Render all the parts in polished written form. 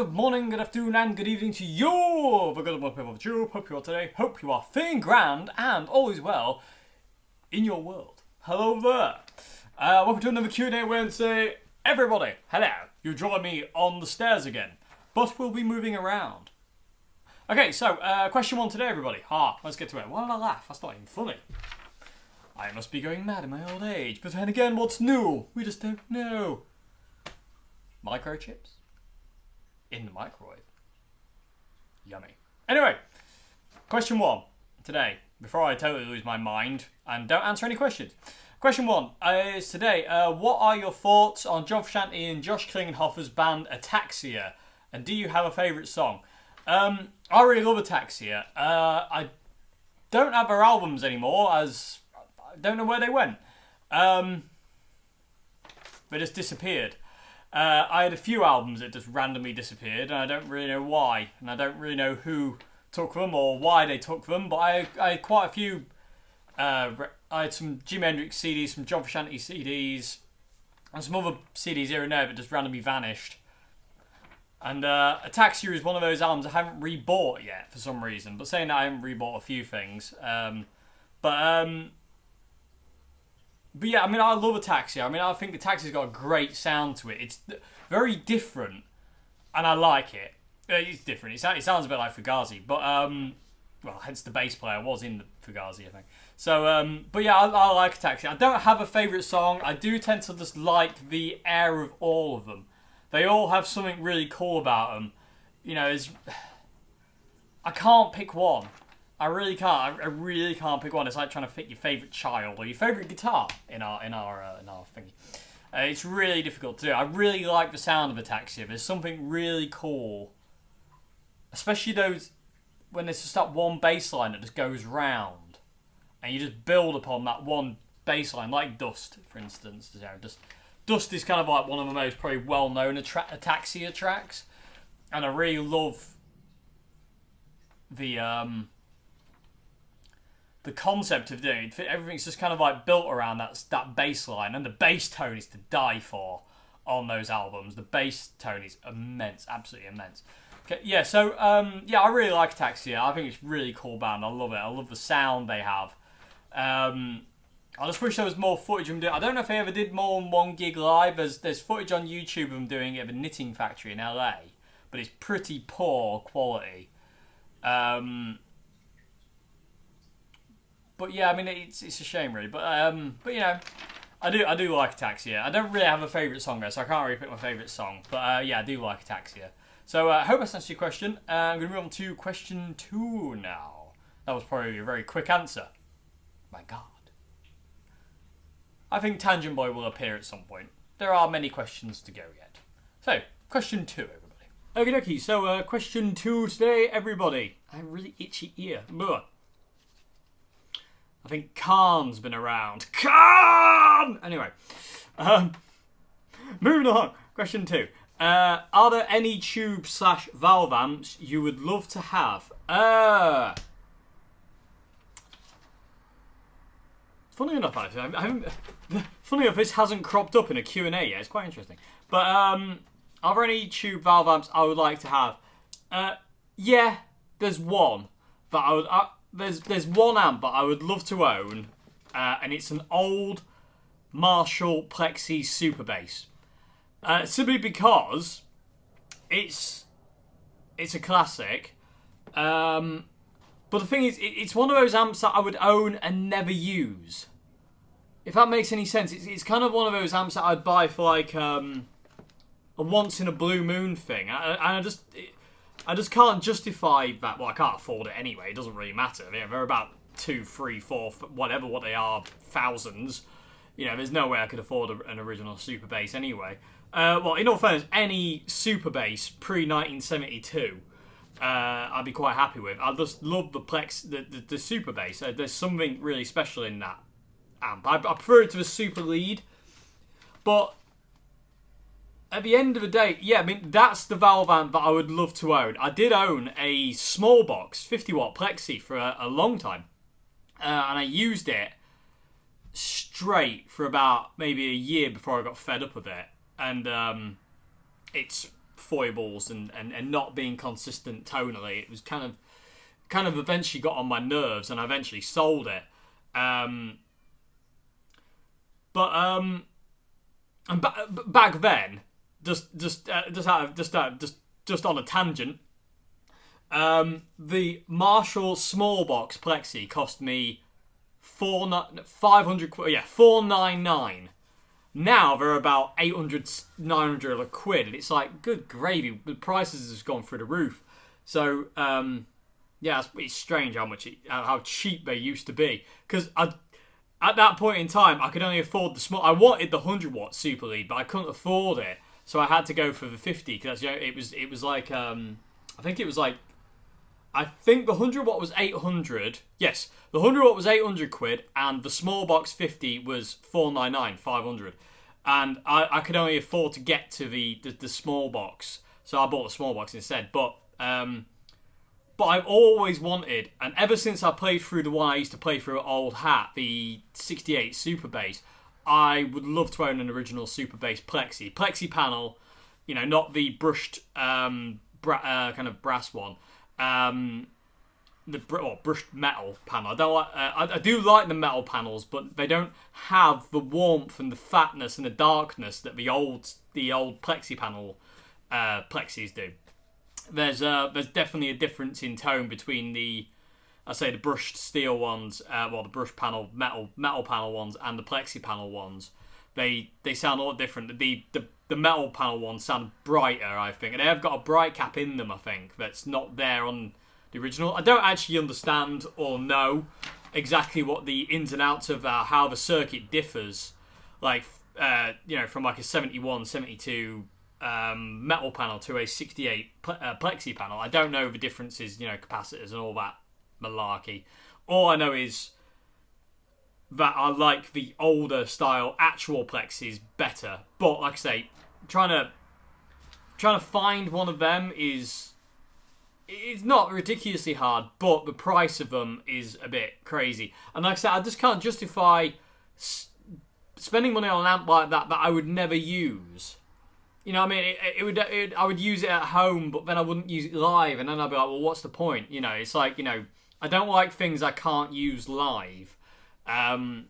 good morning, good afternoon, and good evening to you, the good and people of Europe. Hope you are today. Hope you are feeling grand and all is well in your world. Hello there. Welcome to another Q&A Wednesday. Everybody, hello. You join me on the stairs again, but we'll be moving around. Okay, so question one today, everybody. Let's get to it. Why did I laugh? That's not even funny. I must be going mad in my old age. But then again, what's new? We just don't know. Microchips? In the microwave. Yummy. Anyway, question one today, before I totally lose my mind and don't answer any questions. Question one is today, what are your thoughts on John Frusciante and Josh Klinghoffer's band Ataxia? And do you have a favourite song? I really love Ataxia. I don't have their albums anymore, as I don't know where they went. They just disappeared. I had a few albums that just randomly disappeared, and I don't really know why, and I don't really know who took them or why they took them, but I had quite a few. I had some Jimi Hendrix CDs, some John Frusciante CDs, and some other CDs here and there that just randomly vanished. And Ataxia is one of those albums I haven't rebought yet for some reason, but saying that I haven't rebought a few things. But yeah, I mean, I love Ataxia. I mean, I think Ataxia's got a great sound to it. It's very different, and I like it. It's different. It sounds a bit like Fugazi, but well, hence the bass player was in the Fugazi, I think. So, but yeah, I like Ataxia. I don't have a favourite song. I do tend to just like the air of all of them. They all have something really cool about them. You know, I can't pick one. I really can't. I really can't pick one. It's like trying to pick your favourite child or your favourite guitar in our thingy. It's really difficult to do. I really like the sound of Ataxia. There's something really cool, especially those when there's just that one bass line that just goes round, and you just build upon that one bass line, like Dust, for instance. You know, Dust is kind of like one of the most probably well-known Ataxia tracks, and I really love the concept of doing it. Everything's just kind of like built around that bass line, and the bass tone is to die for on those albums. The bass tone is immense, absolutely immense. Okay, yeah, so yeah, I really like Ataxia. I think it's a really cool band. I love it. I love the sound they have. I just wish there was more footage of them doing. I don't know if they ever did more than one gig live. There's footage on YouTube of them doing it at a knitting factory in LA, but it's pretty poor quality. But yeah, I mean, it's a shame really. But you know, I do like Ataxia. I don't really have a favourite song though, so I can't really pick my favourite song. But yeah, I do like Ataxia. So I hope that's answered your question. I'm going to move on to question 2 now. That was probably a very quick answer. My God. I think Tangent Boy will appear at some point. There are many questions to go yet. So, question 2, everybody. Okie dokie, so question 2 today, everybody. I have a really itchy ear. Ugh. I think Khan's been around. Khan! Anyway. Moving on. Question 2. Are there any tube/valve amps you would love to have? Funny enough, actually, funny enough, this hasn't cropped up in a Q&A yet. It's quite interesting. But are there any tube valve amps I would like to have? Yeah, there's one that I would. There's one amp that I would love to own, and it's an old Marshall Plexi Super Bass. Simply because it's a classic. But the thing is, it's one of those amps that I would own and never use. If that makes any sense, it's kind of one of those amps that I'd buy for like a once in a blue moon thing. I just can't justify that. Well, I can't afford it anyway. It doesn't really matter. They're about 2, 3, 4, whatever what they are, thousands. You know, there's no way I could afford an original Super Bass anyway. Well, in all fairness, any Super Bass pre-1972, I'd be quite happy with. I just love the Super Bass. There's something really special in that amp. I prefer it to the Super Lead, but at the end of the day, yeah, I mean, that's the valve amp that I would love to own. I did own a small box 50 watt Plexi for a long time, and I used it straight for about maybe a year before I got fed up with it, and it's foibles and not being consistent tonally. It was kind of eventually got on my nerves, and I eventually sold it. And back then, just on a tangent, the Marshall small box Plexi cost me $499. Now they're about 800, 900 quid, and it's like, good gravy, the prices has gone through the roof. So yeah, it's strange how cheap they used to be, because at that point in time I could only afford the small. I wanted the 100-watt Super Lead, but I couldn't afford it, so I had to go for the 50, because it was like I think the 100-watt was 800. Yes, the 100-watt was 800 quid, and the small box 50 was 499, 500. And I could only afford to get to the small box, so I bought the small box instead. But I've always wanted, and ever since I played through the one I used to play through at Old Hat, the 68 Super Bass, I would love to own an original Super Bass Plexi panel, not the brushed kind of brass one. Brushed metal panel. I do like the metal panels, but they don't have the warmth and the fatness and the darkness that the old Plexi panel Plexis do. There's definitely a difference in tone between the brushed steel ones, the brushed panel metal panel ones, and the Plexi panel ones. They sound a lot different. The metal panel ones sound brighter, I think, and they have got a bright cap in them, I think, that's not there on the original. I don't actually understand or know exactly what the ins and outs of how the circuit differs, like from like a 71, 72 metal panel to a 68 Plexi panel. I don't know the differences, capacitors and all that malarkey. All I know is that I like the older style actual Plexis better. But like I say, trying to find one of them it's not ridiculously hard, but the price of them is a bit crazy. And like I said, I just can't justify spending money on an amp like that I would never use. You know what I mean? I would use it at home, but then I wouldn't use it live, and then I'd be like, well, what's the point? It's like, I don't like things I can't use live. I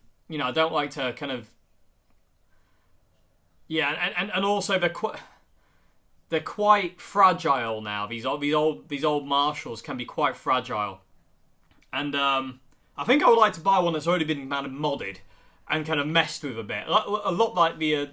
don't like to kind of... Yeah, and also they're quite fragile now. These old Marshalls can be quite fragile. And I think I would like to buy one that's already been kind of modded and kind of messed with a bit. A lot like the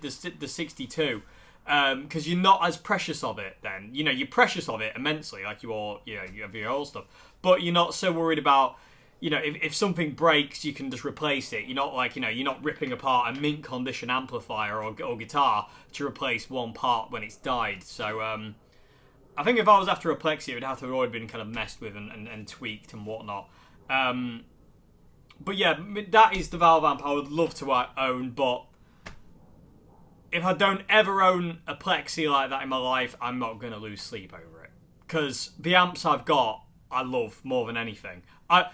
62. Because you're not as precious of it then. You're precious of it immensely, like you have your old stuff. But you're not so worried about, if something breaks, you can just replace it. You're not like, you're not ripping apart a mint condition amplifier or guitar to replace one part when it's died. So I think if I was after a Plexi, it would have to have already been kind of messed with and tweaked and whatnot. But yeah, that is the valve amp I would love to own, but if I don't ever own a Plexi like that in my life, I'm not going to lose sleep over it. Because the amps I've got, I love more than anything. A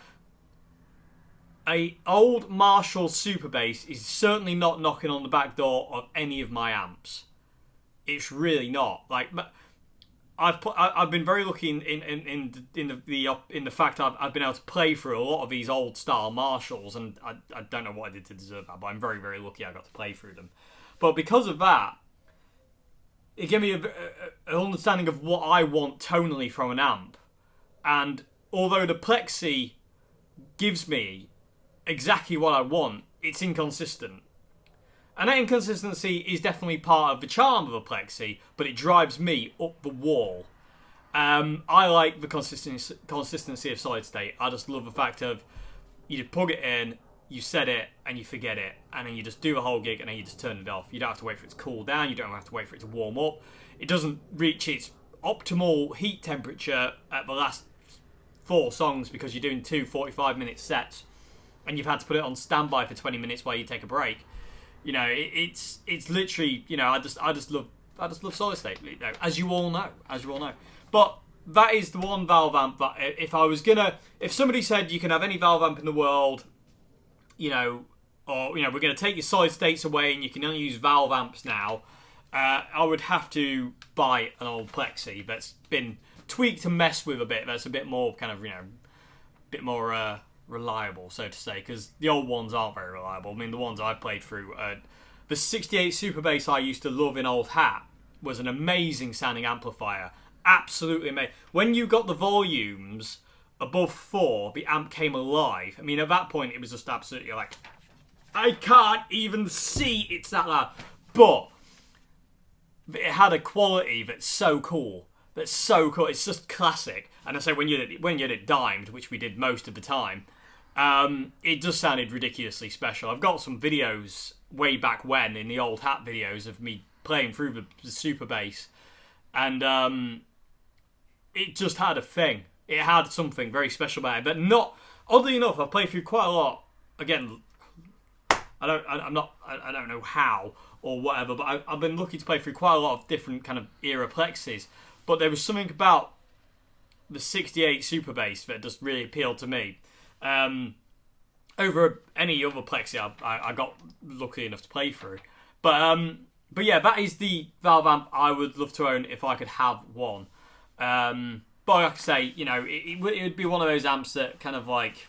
old Marshall Super Bass is certainly not knocking on the back door of any of my amps. It's really not. Like, I've been very lucky in the fact I've been able to play through a lot of these old style Marshalls, and I don't know what I did to deserve that, but I'm very, very lucky I got to play through them. But because of that, it gave me an understanding of what I want tonally from an amp. And although the Plexi gives me exactly what I want, it's inconsistent. And that inconsistency is definitely part of the charm of a Plexi, but it drives me up the wall. I like the consistency of solid state. I just love the fact of you just plug it in, you set it, and you forget it, and then you just do a whole gig, and then you just turn it off. You don't have to wait for it to cool down. You don't have to wait for it to warm up. It doesn't reach its optimal heat temperature at the last 4 songs because you're doing 2 45-minute sets, and you've had to put it on standby for 20 minutes while you take a break. It's literally, I just love solid state, as you all know. But that is the one valve amp that if somebody said you can have any valve amp in the world, we're going to take your solid states away and you can only use valve amps now, I would have to buy an old Plexi that's been tweaked and messed with a bit. That's a bit more kind of, bit more reliable, so to say, because the old ones aren't very reliable. I mean, the ones I've played through, the 68 Super Bass I used to love in Old Hat was an amazing sounding amplifier. Absolutely amazing. When you got the volumes above 4, the amp came alive. I mean, at that point, it was just absolutely like, I can't even see it's that loud. But it had a quality that's so cool. That's so cool. It's just classic. And I say when you had it dimed, which we did most of the time, it just sounded ridiculously special. I've got some videos way back when in the Old Hat videos of me playing through the Super Bass, and it just had a thing. It had something very special about it. But not oddly enough, I've played through quite a lot. Again, I don't know how or whatever, but I've been lucky to play through quite a lot of different kind of era Plexis. But there was something about the 68 Super Bass that just really appealed to me. Over any other Plexi I got lucky enough to play through. But yeah, that is the valve amp I would love to own if I could have one. But like I say, it would be one of those amps that kind of like,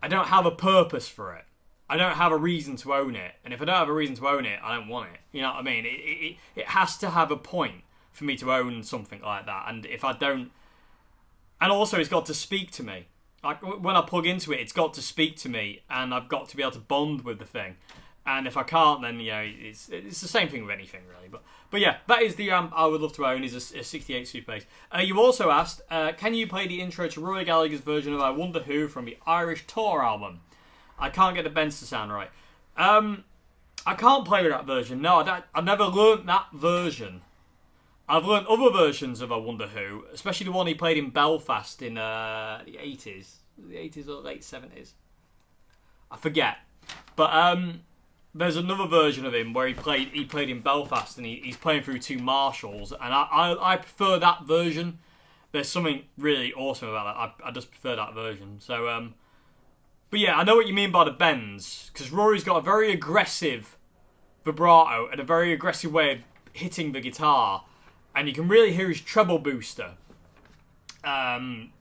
I don't have a purpose for it. I don't have a reason to own it. And if I don't have a reason to own it, I don't want it. You know what I mean? It has to have a point for me to own something like that. And if I don't... And also, it's got to speak to me. Like, when I plug into it, it's got to speak to me, and I've got to be able to bond with the thing. And if I can't, then, it's the same thing with anything, really. But yeah, that is the amp I would love to own, is a 68 Super Bass. You also asked, can you play the intro to Rory Gallagher's version of I Wonder Who from the Irish Tour album? I can't get the bends to sound right. I can't play with that version. No, I never learnt that version. I've learnt other versions of I Wonder Who, especially the one he played in Belfast in the 80s. The 80s or late 70s. I forget. But there's another version of him where he played in Belfast, and he's playing through two Marshalls, and I prefer that version. There's something really awesome about that. I just prefer that version. So, but yeah, I know what you mean by the bends, because Rory's got a very aggressive vibrato and a very aggressive way of hitting the guitar, and you can really hear his treble booster in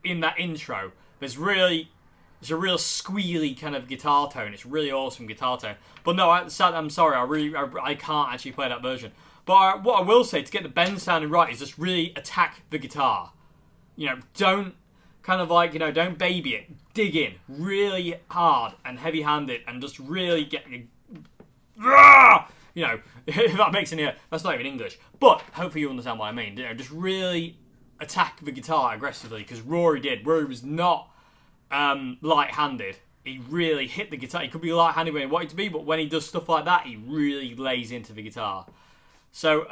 that intro. It's a real squealy kind of guitar tone. It's a really awesome guitar tone. But no, I'm sorry, I can't actually play that version. But what I will say to get the bend sounding right is just really attack the guitar. Don't kind of like, don't baby it. Dig in really hard and heavy-handed, and just really get, if that makes any, that's not even English. But hopefully you understand what I mean. Just really attack the guitar aggressively, because Rory did. Rory was not light-handed. He really hit the guitar. He could be light-handed when he wanted to be, but when he does stuff like that, he really lays into the guitar. So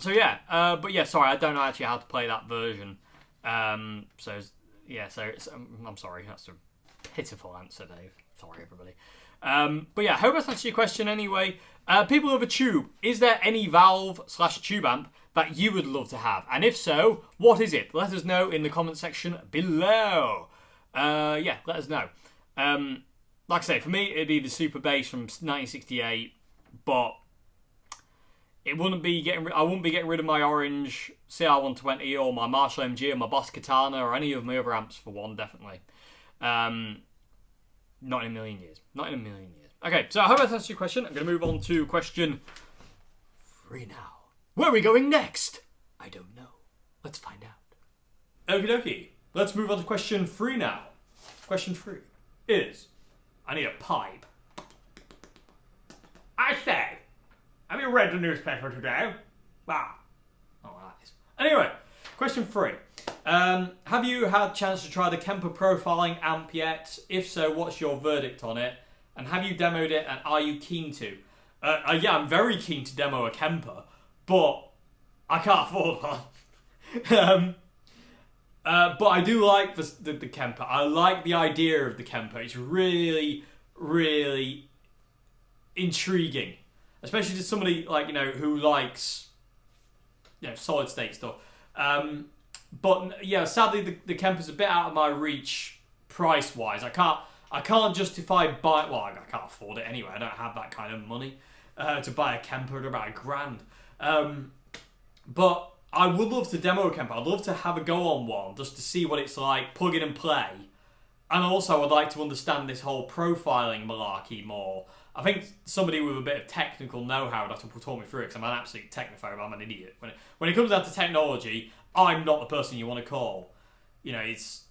yeah. But yeah, sorry, I don't know actually how to play that version. I'm sorry, that's a pitiful answer, Dave. Sorry, everybody. But yeah, I hope that's answered your question anyway. People of a tube, is there any valve/tube amp that you would love to have? And if so, what is it? Let us know in the comment section below. Yeah, let us know. Like I say, for me, it'd be the Super Bass from 1968, but I wouldn't be getting rid of my orange CR120 or my Marshall MG or my Boss Katana or any of my other amps for one, definitely. Not in a million years. Not in a million years. Okay, so I hope that's answered your question. I'm going to move on to question 3 now. Where are we going next? I don't know. Let's find out. Okie dokie. Let's move on to question 3 now. Question 3 is, I need a pipe. I say, have you read the newspaper today? Ah. Oh, nice. Anyway, question 3. Have you had a chance to try the Kemper profiling amp yet? If so, what's your verdict on it? And have you demoed it, and are you keen to? Yeah, I'm very keen to demo a Kemper, but I can't afford one. But I do like the Kemper. I like the idea of the Kemper. It's really, really intriguing. Especially to somebody like, who likes, solid state stuff. But yeah, sadly the Kemper's a bit out of my reach price-wise. I I can't justify buy. Well, I can't afford it anyway. I don't have that kind of money to buy a Kemper at about $1,000. But I would love to demo a Kemper. I'd love to have a go on one just to see what it's like, plug in and play. And also, I'd like to understand this whole profiling malarkey more. I think somebody with a bit of technical know-how would have to talk me through it, because I'm an absolute technophobe. I'm an idiot. When it comes down to technology, I'm not the person you want to call. It's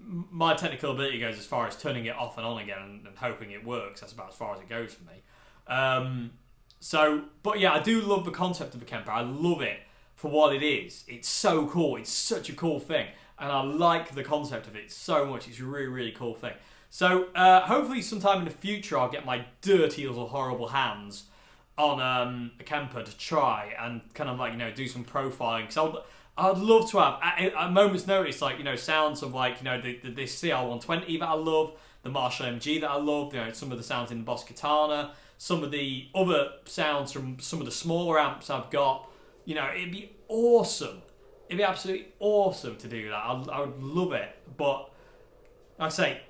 my technical ability goes as far as turning it off and on again and hoping it works. That's about as far as it goes for me. But yeah, I do love the concept of a Kemper. I love it for what it is. It's so cool. It's such a cool thing. And I like the concept of it so much. It's a really, really cool thing. So hopefully sometime in the future I'll get my dirty little horrible hands on a Kemper to try and kind of do some profiling. Because I'd love to have, at a moment's notice, sounds of this CR120 that I love, the Marshall MG that I love, some of the sounds in the Boss Katana, some of the other sounds from some of the smaller amps I've got. It'd be awesome. It'd be absolutely awesome to do that. I would love it. But like I say,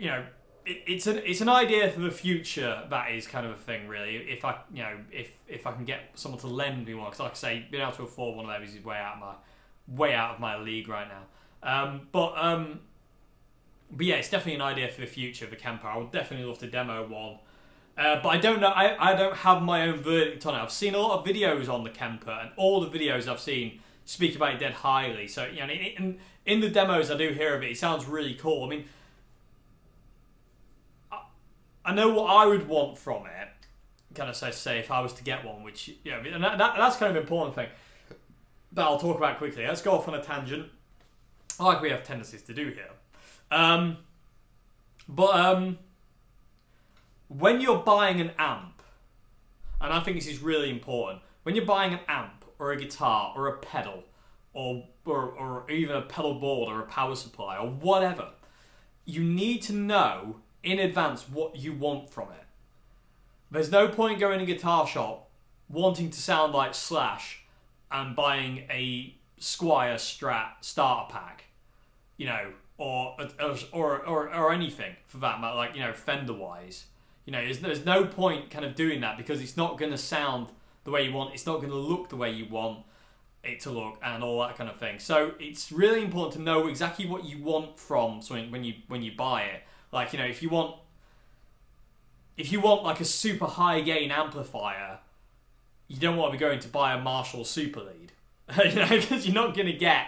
it's an idea for the future. That is kind of a thing, really. If I can get someone to lend me one, because like I say, being able to afford one of those is way out of my league right now. But yeah, it's definitely an idea for the future of the Kemper. I would definitely love to demo one. But I don't know. I don't have my own verdict on it. I've seen a lot of videos on the Kemper, and all the videos I've seen speak about it dead highly. So in the demos I do hear of it, it sounds really cool. I mean, I know what I would want from it. Kind of say if I was to get one, which and that's kind of an important thing that I'll talk about quickly. Let's go off on a tangent, like we have tendencies to do here. When you're buying an amp, and I think this is really important, when you're buying an amp or a guitar or a pedal or even a pedal board or a power supply or whatever, you need to know in advance what you want from it. There's no point going in a guitar shop wanting to sound like Slash and buying a Squier Strat starter pack, or anything for that matter, Fender wise. There's no point kind of doing that, because it's not going to sound the way you want. It's not going to look the way you want it to look, and all that kind of thing. So it's really important to know exactly what you want from something when you buy it. If you want like a super high gain amplifier, you don't want to be going to buy a Marshall Super Lead, because you're not going to get,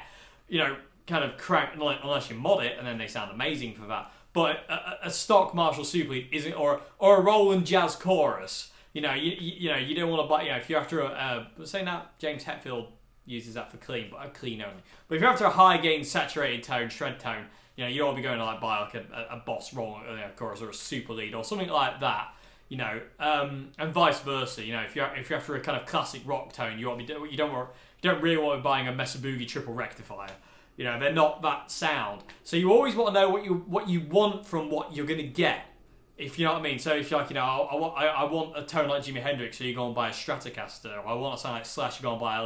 kind of crank unless you mod it, and then they sound amazing for that. But a stock Marshall Super Lead isn't, or a Roland Jazz Chorus. You don't want to buy. If you're after saying that James Hetfield uses that for clean, but clean only. But if you're after a high gain saturated tone, shred tone, you don't want to be going to buy a Boss Roland Chorus or a Super Lead or something like that. And vice versa. If you're after a kind of classic rock tone, you don't really want to be buying a Mesa Boogie triple rectifier. They're not that sound. So you always want to know what you want from what you're going to get, if you know what I mean. So if you're like, I want a tone like Jimi Hendrix, so you go and buy a Stratocaster. Or I want to sound like Slash, you go and buy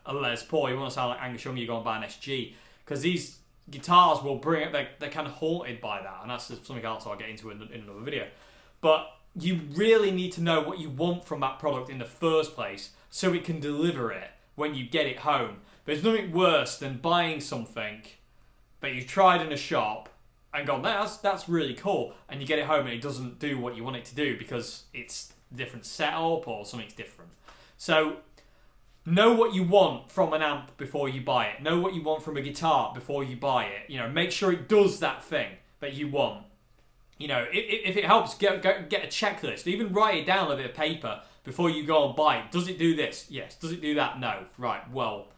a Les Paul. You want to sound like Angus Young, you go and buy an SG. Because these guitars will bring it, they're kind of haunted by that. And that's something else I'll get into in another video. But you really need to know what you want from that product in the first place, so it can deliver it when you get it home. There's nothing worse than buying something that you've tried in a shop and gone, that's really cool, and you get it home and it doesn't do what you want it to do because it's a different setup or something's different. So know what you want from an amp before you buy it. Know what you want from a guitar before you buy it. Make sure it does that thing that you want. If it helps, get a checklist. Even write it down on a bit of paper before you go and buy it. Does it do this? Yes. Does it do that? No. Right. Well,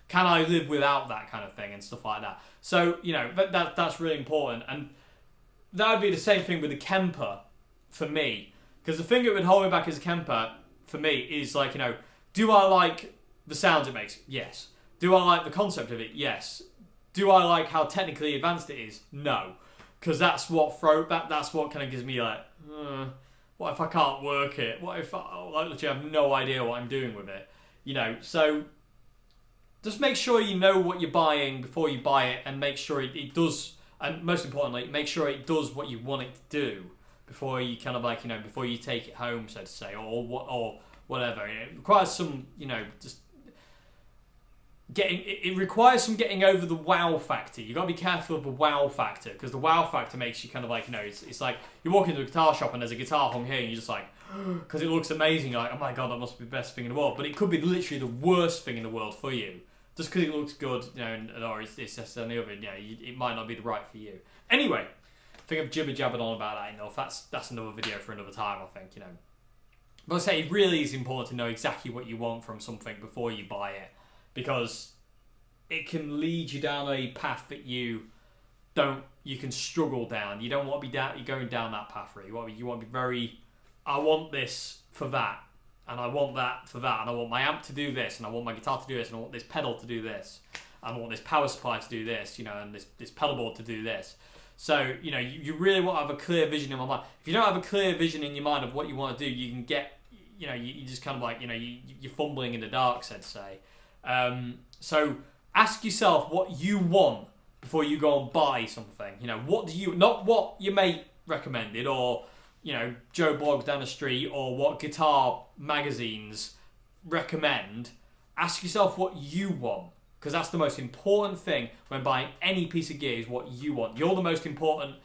can I live without that kind of thing and stuff like that? So, that's really important. And that would be the same thing with the Kemper for me. Because the thing that would hold me back as a Kemper for me is do I like the sounds it makes? Yes. Do I like the concept of it? Yes. Do I like how technically advanced it is? No. Because that's what kind of gives me what if I can't work it? What if I literally have no idea what I'm doing with it? So just make sure you know what you're buying before you buy it, and make sure it does and most importantly, make sure it does what you want it to do before you kind of like, before you take it home, so to say, or whatever. It requires some, just it requires some getting over the wow factor. You got to be careful of the wow factor, because the wow factor makes you kind of like, it's like you walk into a guitar shop and there's a guitar hung here and you're just like, because it looks amazing, you're like, oh my god, that must be the best thing in the world. But it could be literally the worst thing in the world for you, just because it looks good, or it's just any other, it might not be the right for you. Anyway, I think I've jibber-jabbered on about that enough. That's another video for another time, I think, But I say, it really is important to know exactly what you want from something before you buy it, because it can lead you down a path that you can struggle down. You don't want to be going down that path, really. You want to be very, I want this for that, and I want that for that, and I want my amp to do this, and I want my guitar to do this, and I want this pedal to do this, and I want this power supply to do this, and this pedal board to do this. So, you really want to have a clear vision in my mind. If you don't have a clear vision in your mind of what you want to do, you can get, you just kind of like, you're fumbling in the dark, so to say. So ask yourself what you want before you go and buy something. What do you, not what your mate recommended, or Joe Bloggs down the street, or what guitar magazines recommend. Ask yourself what you want, because that's the most important thing when buying any piece of gear, is what you want. You're the most important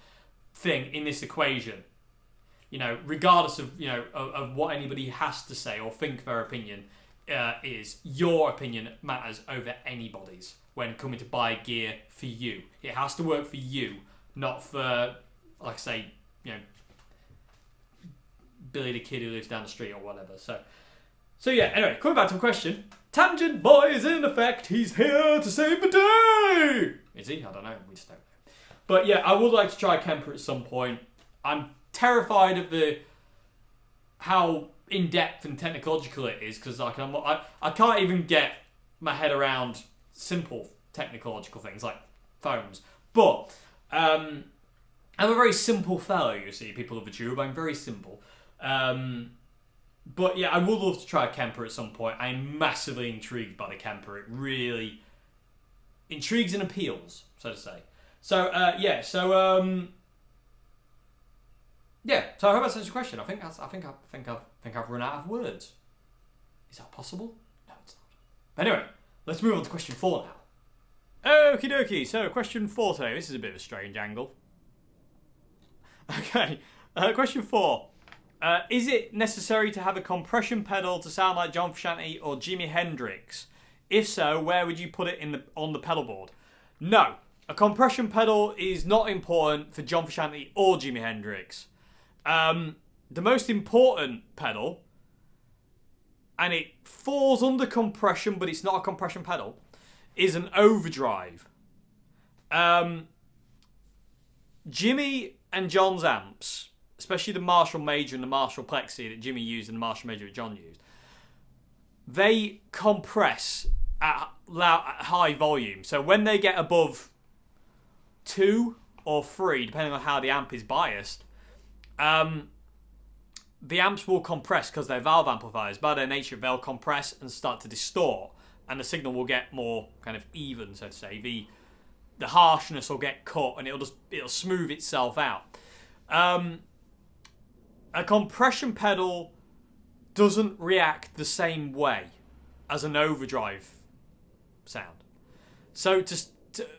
thing in this equation. Regardless of of what anybody has to say or think their opinion is, your opinion matters over anybody's when coming to buy gear for you. It has to work for you, not for, like I say, Billy the kid who lives down the street or whatever. So yeah, anyway, coming back to the question. Tangent Boy is in effect. He's here to save the day. Is he? I don't know. We just don't know. But yeah, I would like to try Kemper at some point. I'm terrified of how in-depth and technological it is, because I can't even get my head around simple technological things like phones. But I'm a very simple fellow, you see, people of the tube. I'm very simple. But yeah, I would love to try a Kemper at some point. I'm massively intrigued by the Kemper. It really intrigues and appeals, so to say. So yeah, so I hope that's your question. I think I've run out of words. Is that possible? No, it's not. But anyway, let's move on to question 4 now. Okie dokie. So question 4 today. This is a bit of a strange angle. Okay, question 4. Is it necessary to have a compression pedal to sound like John Frusciante or Jimi Hendrix? If so, where would you put it on the pedal board? No, a compression pedal is not important for John Frusciante or Jimi Hendrix. The most important pedal, and it falls under compression, but it's not a compression pedal, is an overdrive. Jimmy and John's amps, especially the Marshall Major and the Marshall Plexi that Jimmy used and the Marshall Major that John used, they compress at high volume. So when they get above 2 or 3, depending on how the amp is biased, the amps will compress because they're valve amplifiers. By their nature, they'll compress and start to distort, and the signal will get more kind of even, so to say. The harshness will get cut, and it'll smooth itself out. A compression pedal doesn't react the same way as an overdrive sound. So,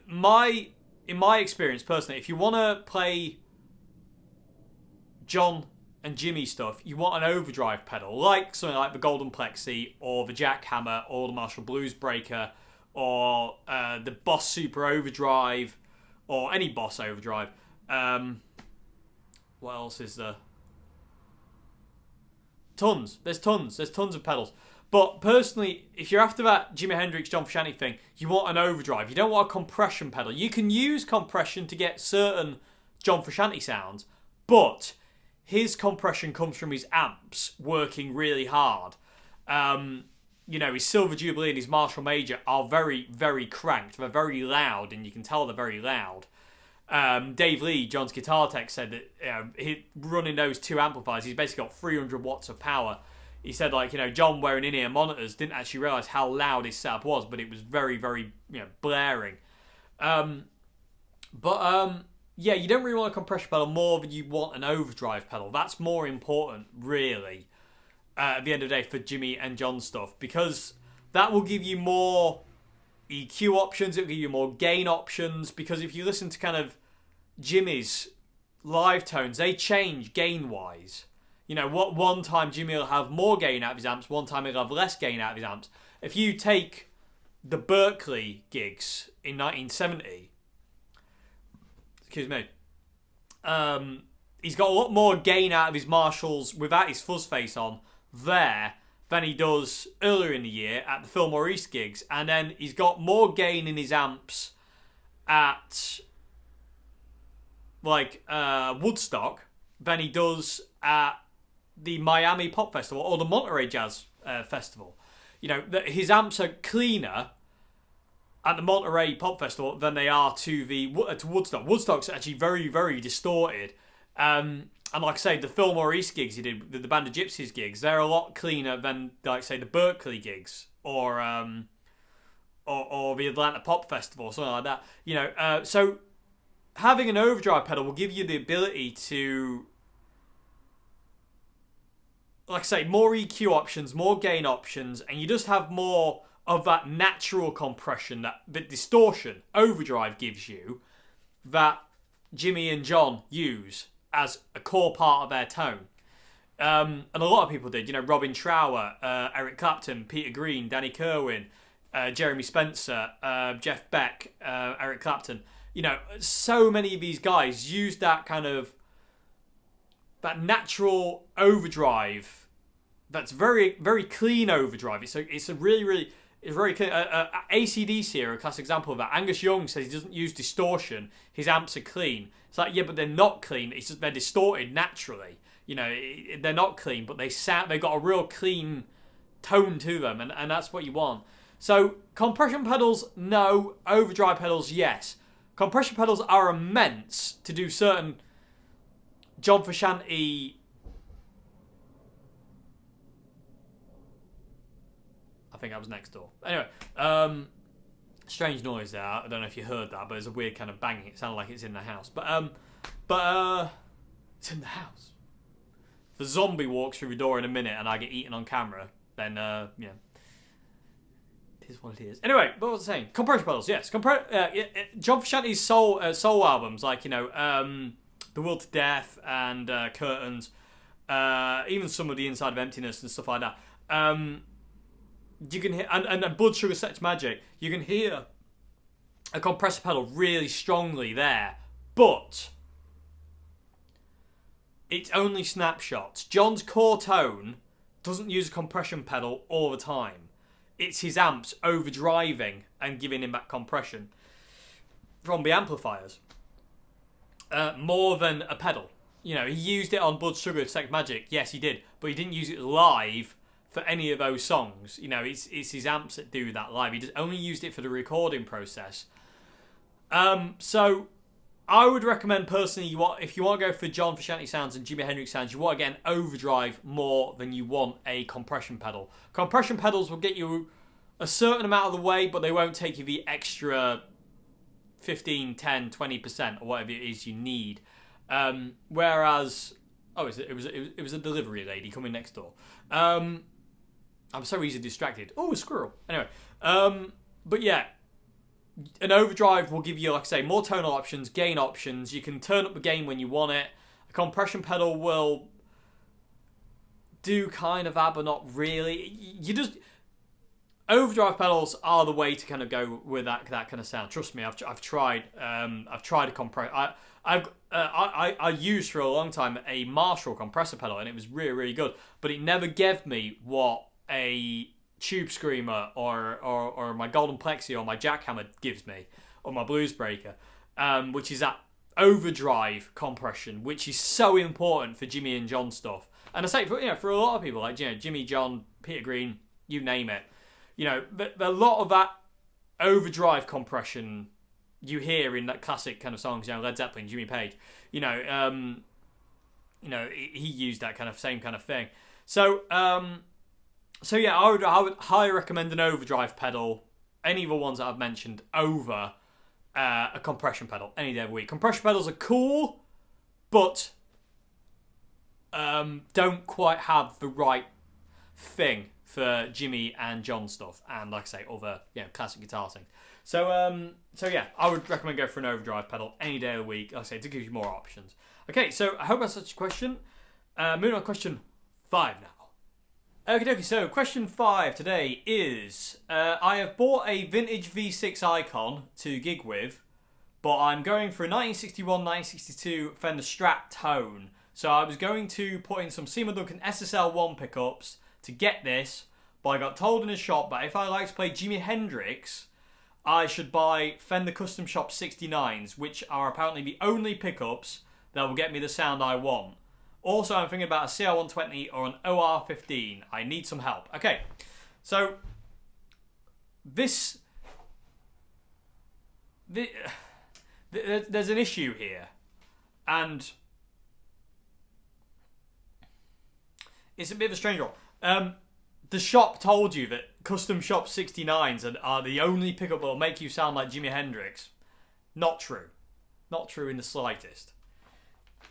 in my experience personally, if you want to play John and Jimmy stuff, you want an overdrive pedal, like something like the Golden Plexi or the Jackhammer or the Marshall Blues Breaker or the Boss Super Overdrive or any Boss Overdrive. What else is there? Tons. There's tons of pedals. But personally, if you're after that Jimi Hendrix, John Frusciante thing, you want an overdrive. You don't want a compression pedal. You can use compression to get certain John Frusciante sounds, but his compression comes from his amps working really hard. His Silver Jubilee and his Marshall Major are very, very cranked. They're very loud, and you can tell they're very loud. Dave Lee, John's guitar tech, said that running those 2 amplifiers, he's basically got 300 watts of power. He said, John wearing in-ear monitors didn't actually realise how loud his setup was, but it was very, very, blaring. But yeah, you don't really want a compression pedal more than you want an overdrive pedal. That's more important, really, at the end of the day for Jimmy and John stuff, because that will give you more EQ options, it'll give you more gain options, because if you listen to kind of Jimmy's live tones, they change gain-wise. You know, what one time Jimmy will have more gain out of his amps, one time he'll have less gain out of his amps. If you take the Berkeley gigs in 1970, excuse me, he's got a lot more gain out of his Marshalls without his fuzz face on there than he does earlier in the year at the Fillmore East gigs. And then he's got more gain in his amps at like Woodstock than he does at the Miami Pop Festival or the Monterey Jazz Festival. You know, his amps are cleaner at the Monterey Pop Festival than they are to Woodstock. Woodstock's actually very, very distorted. And like I say, the Fillmore East gigs he did, the Band of Gypsies gigs, they're a lot cleaner than, like say, the Berkeley gigs or the Atlanta Pop Festival or something like that. You know, so having an overdrive pedal will give you the ability to, like I say, more EQ options, more gain options, and you just have more of that natural compression, that distortion overdrive gives you, that Jimmy and John use as a core part of their tone. And a lot of people did, you know, Robin Trower, Eric Clapton, Peter Green, Danny Kerwin, Jeremy Spencer, Jeff Beck, Eric Clapton. You know, so many of these guys use that kind of, that natural overdrive, that's very, very clean overdrive. It's a really, really, it's very clean. AC/DC are a classic example of that. Angus Young says he doesn't use distortion. His amps are clean. It's like, yeah, but they're not clean. It's just they're distorted naturally. You know, they're not clean, but they've got a real clean tone to them, and that's what you want. So compression pedals, no. Overdrive pedals, yes. Compression pedals are immense to do certain John Frusciante. I think that was next door. Anyway, strange noise there. I don't know if you heard that, but there's a weird kind of banging. It sounded like it's in the house. But it's in the house. If the zombie walks through the door in a minute and I get eaten on camera, then, yeah. It is what it is. Anyway, what was I saying? Compression pedals, yes. John Frusciante's soul albums, like, you know, The Will to Death and Curtains, even some of the Inside of Emptiness and stuff like that. You can hear, and Blood Sugar Sex Magic, you can hear a compressor pedal really strongly there, but it's only snapshots. John's core tone doesn't use a compression pedal all the time. It's his amps overdriving and giving him that compression from the amplifiers more than a pedal. You know, he used it on Blood Sugar Sex Magic, yes he did, but he didn't use it live for any of those songs. You know, it's his amps that do that live. He just only used it for the recording process. So I would recommend personally, if you want to go for John Frusciante sounds and Jimi Hendrix sounds, you want to get an overdrive more than you want a compression pedal. Compression pedals will get you a certain amount of the way, but they won't take you the extra 15, 10, 20% or whatever it is you need. Whereas, it was a delivery lady coming next door. I'm so easily distracted. Oh, a squirrel. Anyway, but yeah, an overdrive will give you, like I say, more tonal options, gain options. You can turn up the gain when you want it. A compression pedal will do kind of that, but not really. You just, overdrive pedals are the way to kind of go with that kind of sound. Trust me, I've tried a compressor. I used for a long time a Marshall compressor pedal, and it was really, really good, but it never gave me what a Tube Screamer or my Golden Plexi or my Jackhammer gives me, or my Blues Breaker, which is that overdrive compression, which is so important for Jimmy and John stuff. And I say for a lot of people, like, you know, Jimmy, John, Peter Green, you name it, you know, a lot of that overdrive compression you hear in that classic kind of songs, you know, Led Zeppelin, Jimmy Page, he used that kind of same kind of thing. So yeah, I would highly recommend an overdrive pedal, any of the ones that I've mentioned, over a compression pedal any day of the week. Compression pedals are cool, but don't quite have the right thing for Jimi and John stuff, and like I say, other classic guitar things. So yeah, I would recommend go for an overdrive pedal any day of the week. Like I say, to give you more options. Okay, so I hope that's such a question. Moving on to question 5 now. Okay, so question 5 today is I have bought a vintage V6 Icon to gig with, but I'm going for a 1961-1962 Fender Strat tone. So I was going to put in some Seymour Duncan SSL1 pickups to get this, but I got told in a shop that if I like to play Jimi Hendrix, I should buy Fender Custom Shop 69s, which are apparently the only pickups that will get me the sound I want. Also, I'm thinking about a CR120 or an OR15. I need some help. Okay, so there's an issue here, and it's a bit of a strange one. The shop told you that Custom Shop 69s are the only pickup that will make you sound like Jimi Hendrix. Not true. Not true in the slightest.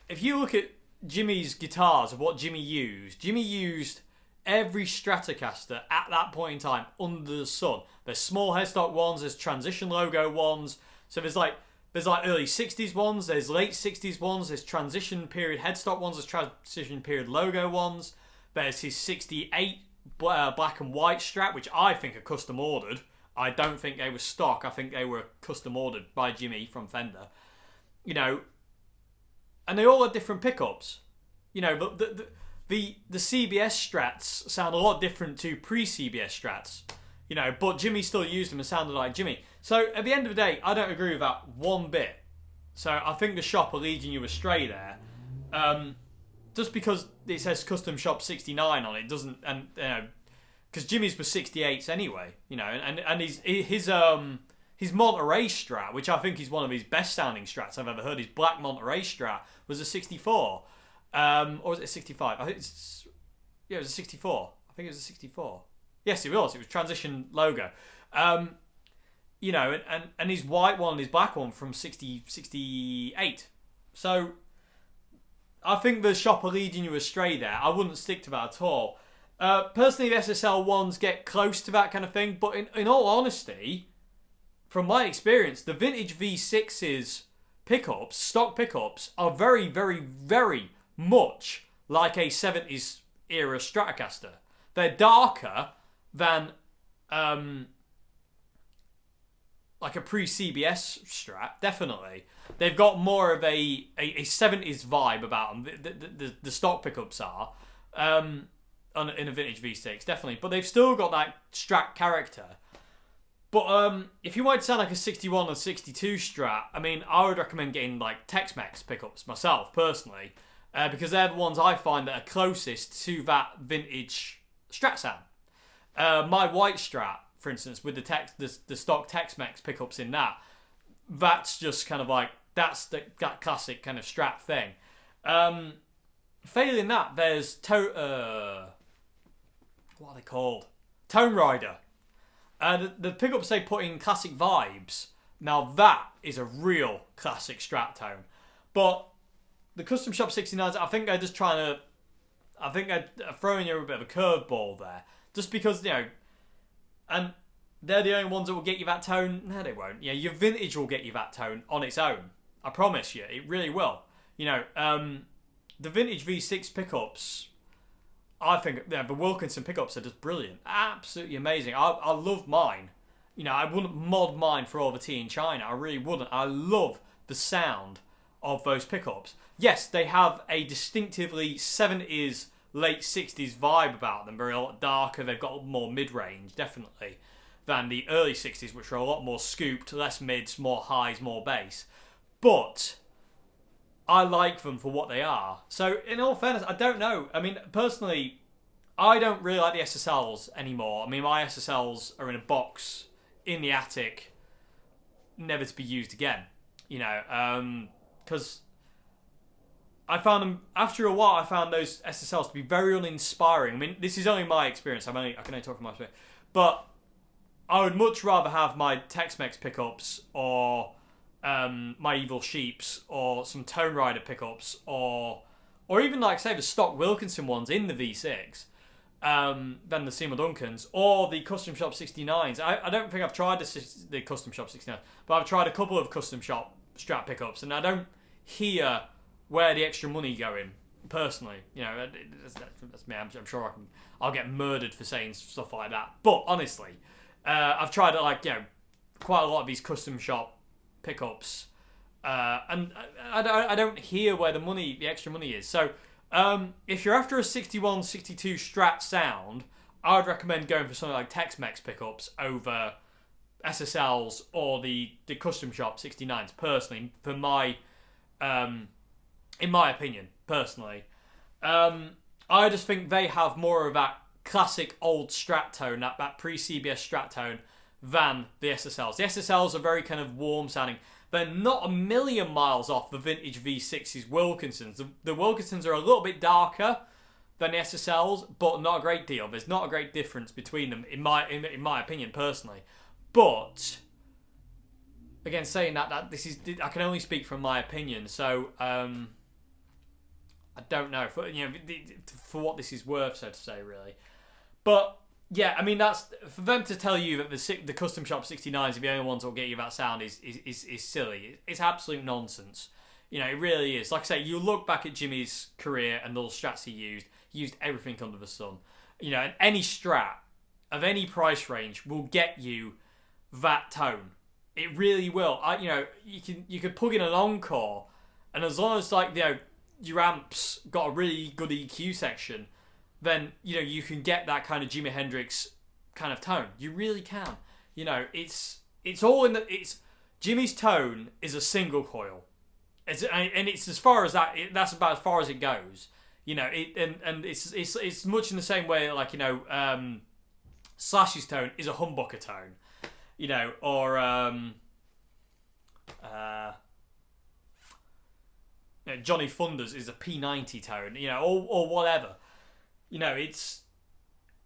If you look at Jimi's guitars, of what Jimi used every Stratocaster at that point in time under the sun. There's small headstock ones, there's transition logo ones. So there's like early 60s ones, there's late 60s ones, there's transition period headstock ones, there's transition period logo ones. There's his 68 black and white Strat, which I think are custom ordered. I don't think they were stock. I think they were custom ordered by Jimi from Fender. And they all have different pickups. But the CBS Strats sound a lot different to pre-CBS Strats. But Jimi still used them and sounded like Jimi. So at the end of the day, I don't agree with that one bit. So I think the shop are leading you astray there. Just because it says Custom Shop 69 on it doesn't, and because Jimi's was 68s anyway, and his Monterey Strat, which I think is one of his best sounding Strats I've ever heard, his black Monterey Strat was a 64, or was it a 65? I think it was a 64. I think it was a 64. Yes, it was. It was transition logo. And his white one and his black one from 68. So I think the shop are leading you astray there. I wouldn't stick to that at all. Personally, the SSL ones get close to that kind of thing, but in all honesty, from my experience, the vintage V6's pickups, stock pickups, are very, very, very much like a 70s era Stratocaster. They're darker than like a pre-CBS Strat, definitely. They've got more of a 70s vibe about them. The stock pickups are in a vintage V6, definitely. But they've still got that Strat character. But if you want to sound like a 61 or 62 Strat, I would recommend getting like Tex-Mex pickups myself, personally. Because they're the ones I find that are closest to that vintage Strat sound. My white Strat, for instance, with the stock Tex-Mex pickups in that's just kind of like, that's that classic kind of Strat thing. Failing that, there's what are they called? Tone Rider. The pickups they put in classic vibes, now that is a real classic Strat tone. But the Custom Shop 69s, I think they're just trying to, they're throwing you a bit of a curveball there. Just because, and they're the only ones that will get you that tone. No, they won't. Your vintage will get you that tone on its own. I promise you, it really will. The vintage V6 pickups, I think the Wilkinson pickups are just brilliant. Absolutely amazing. I love mine. I wouldn't mod mine for all the tea in China. I really wouldn't. I love the sound of those pickups. Yes, they have a distinctively 70s, late 60s vibe about them. They're a lot darker. They've got more mid-range, definitely, than the early 60s, which are a lot more scooped, less mids, more highs, more bass. But I like them for what they are. So, in all fairness, I don't know. Personally, I don't really like the SSLs anymore. My SSLs are in a box in the attic, never to be used again. Because I found them, after a while, I found those SSLs to be very uninspiring. This is only my experience. I can only talk from my experience. But I would much rather have my Tex-Mex pickups or My Evil Sheeps or some Tone Rider pickups or even like say the stock Wilkinson ones in the V6 than the Seymour Duncans or the Custom Shop 69s. I don't think I've tried the Custom Shop 69s, but I've tried a couple of Custom Shop Strat pickups, and I don't hear where the extra money going. Personally, that's me. I'm sure I'll get murdered for saying stuff like that. But honestly, I've tried quite a lot of these Custom Shop pickups, and I don't hear where the extra money is. So if you're after a 61, 62 Strat sound, I would recommend going for something like Tex-Mex pickups over SSLs or the Custom Shop 69s. Personally, for my in my opinion, personally, I just think they have more of that classic old Strat tone, that pre-CBS Strat tone, than the SSLs. The SSLs are very kind of warm sounding. They're not a million miles off the vintage V6's Wilkinsons. The Wilkinsons are a little bit darker than the SSLs, but not a great deal. There's not a great difference between them, in my opinion, personally. But again, saying that this is, I can only speak from my opinion. So I don't know for what this is worth, so to say, really. But yeah, I mean, that's for them to tell you that the Custom Shop 69s are the only ones that will get you that sound is silly. It's absolute nonsense. It really is. Like I say, you look back at Jimi's career and the little Strats he used everything under the sun. And any Strat of any price range will get you that tone. It really will. You could plug in an Encore, and as long as your amps got a really good EQ section, then you can get that kind of Jimi Hendrix kind of tone. You really can. It's all in it's Jimi's tone is a single coil. It's as far as that. That's about as far as it goes. It's much in the same way Slash's tone is a humbucker tone. Or Johnny Thunders is a P90 tone, or whatever. It's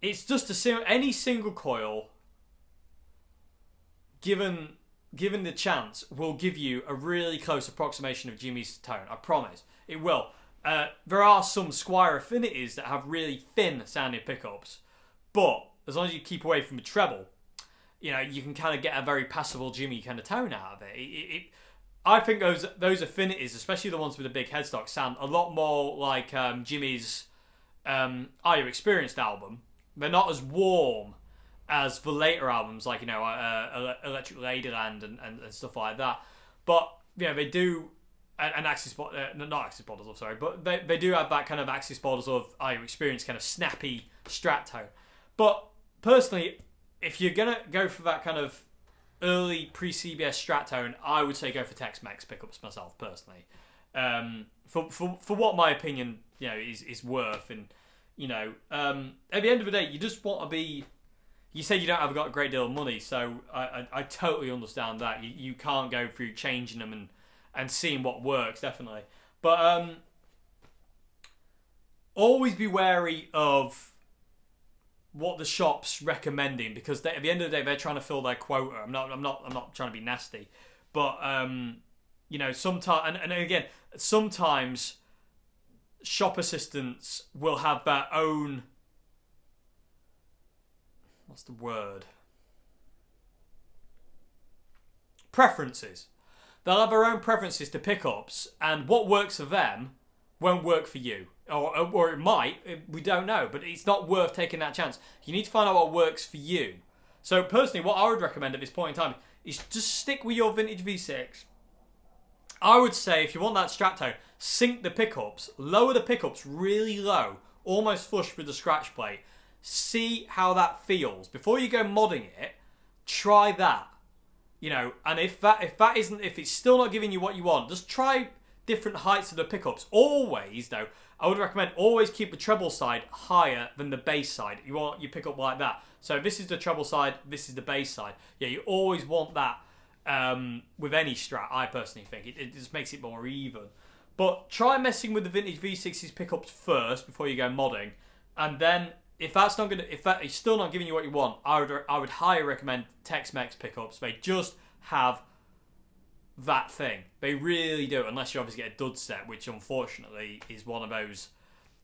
just any single coil given the chance will give you a really close approximation of Jimi's tone. I promise it will. There are some Squier affinities that have really thin sounding pickups, but as long as you keep away from the treble, you can kind of get a very passable Jimi kind of tone out of it. I think those affinities, especially the ones with the big headstock, sound a lot more like Jimi's Are You Experienced album. They're not as warm as the later albums, like Electric Ladyland and stuff like that. But they do, and Axis not Axis Bottles, sorry, but they do have that kind of Axis Bottles of Are You Experienced kind of snappy Strat tone. But personally, if you're gonna go for that kind of early pre-CBS Strat tone, I would say go for Tex-Mex pickups myself, personally. For what my opinion, is worth, and at the end of the day, you just want to be. You said you don't have got a great deal of money, so I totally understand that. You can't go through changing them and seeing what works, definitely. But always be wary of what the shop's recommending, because at the end of the day, they're trying to fill their quota. I'm not trying to be nasty, but sometimes and again, sometimes shop assistants will have their own. What's the word? Preferences. They'll have their own preferences to pickups, and what works for them won't work for you. Or it might, we don't know, but it's not worth taking that chance. You need to find out what works for you. So personally, what I would recommend at this point in time is just stick with your vintage V6. I would say if you want that Strat tone, sync the pickups, lower the pickups really low, almost flush with the scratch plate. See how that feels. Before you go modding it, try that. And if it's still not giving you what you want, just try different heights of the pickups. Always, though, I would recommend always keep the treble side higher than the bass side. You want your pickup like that. So this is the treble side, this is the bass side. Yeah, you always want that with any Strat, I personally think. It just makes it more even. But try messing with the vintage V6's pickups first before you go modding. And then if that is still not giving you what you want, I would highly recommend Tex-Mex pickups. They just have that thing. They really do, unless you obviously get a dud set, which unfortunately is one of those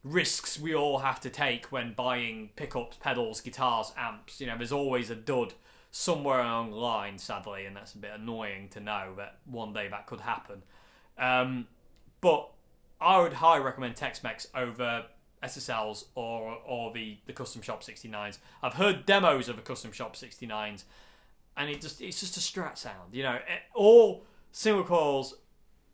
risks we all have to take when buying pickups, pedals, guitars, amps. You know, there's always a dud somewhere along the line, sadly, and that's a bit annoying to know that one day that could happen. But I would highly recommend Tex-Mex over SSLs or the Custom Shop 69s. I've heard demos of the Custom Shop 69s, and it's just a Strat sound. You know, all single coils,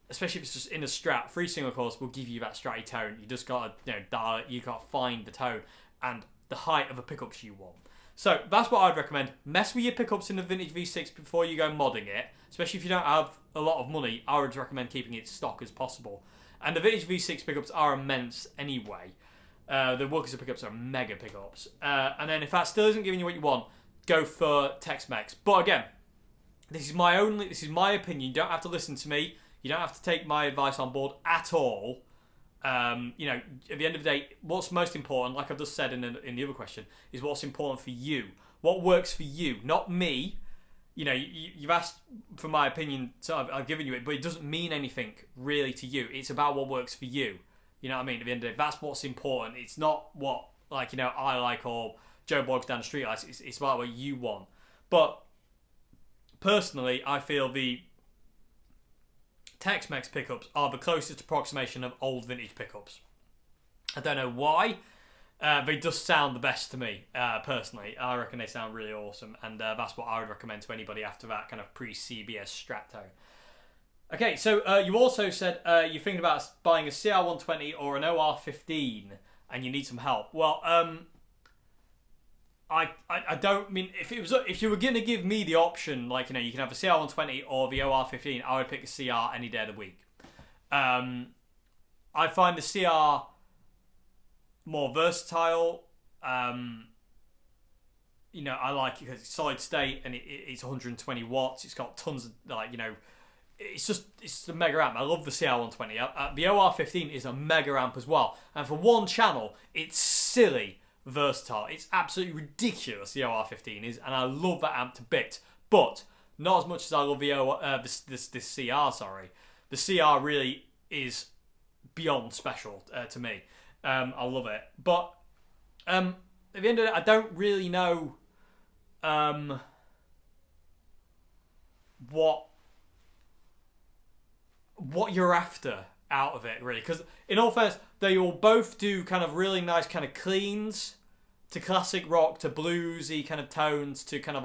especially if it's just in a Strat, 3 single coils will give you that Stratty tone. You just gotta dial it. You gotta find the tone and the height of the pickups you want. So that's what I'd recommend. Mess with your pickups in the vintage V6 before you go modding it. Especially if you don't have a lot of money, I would recommend keeping it stock as possible. And the vintage V6 pickups are immense anyway. The Wilkinson pickups are mega pickups. And then if that still isn't giving you what you want, go for Tex-Mex. But again, this is my opinion. You don't have to listen to me. You don't have to take my advice on board at all. At the end of the day, what's most important, like I've just said in the other question, is what's important for you. What works for you, not me. You know, you've asked for my opinion, so I've given you it, but it doesn't mean anything really to you. It's about what works for you. You know what I mean? At the end of the day, that's what's important. It's not what, I like or Joe Bloggs down the street likes. It's about what you want. But personally, I feel the Tex-Mex pickups are the closest approximation of old vintage pickups. I don't know why. They just sound the best to me, personally. I reckon they sound really awesome, and that's what I would recommend to anybody after that kind of pre-CBS Strat tone. Okay, so you also said you're thinking about buying a CR120 or an OR15, and you need some help. Well, I don't mean if you were gonna give me the option, you can have a CR120 or the OR15, I would pick a CR any day of the week. I find the CR more versatile. I like it because it's solid state and it's 120 watts. It's got tons of it's a mega amp. I love the CR120. The OR15 is a mega amp as well, and for one channel, it's silly versatile. It's absolutely ridiculous, the OR15 is, and I love that amp to bits, but not as much as I love the CR. Sorry, the CR really is beyond special to me. I love it, but at the end of it, I don't really know what you're after out of it, really, because in all fairness, they will both do kind of really nice kind of cleans to classic rock to bluesy kind of tones to kind of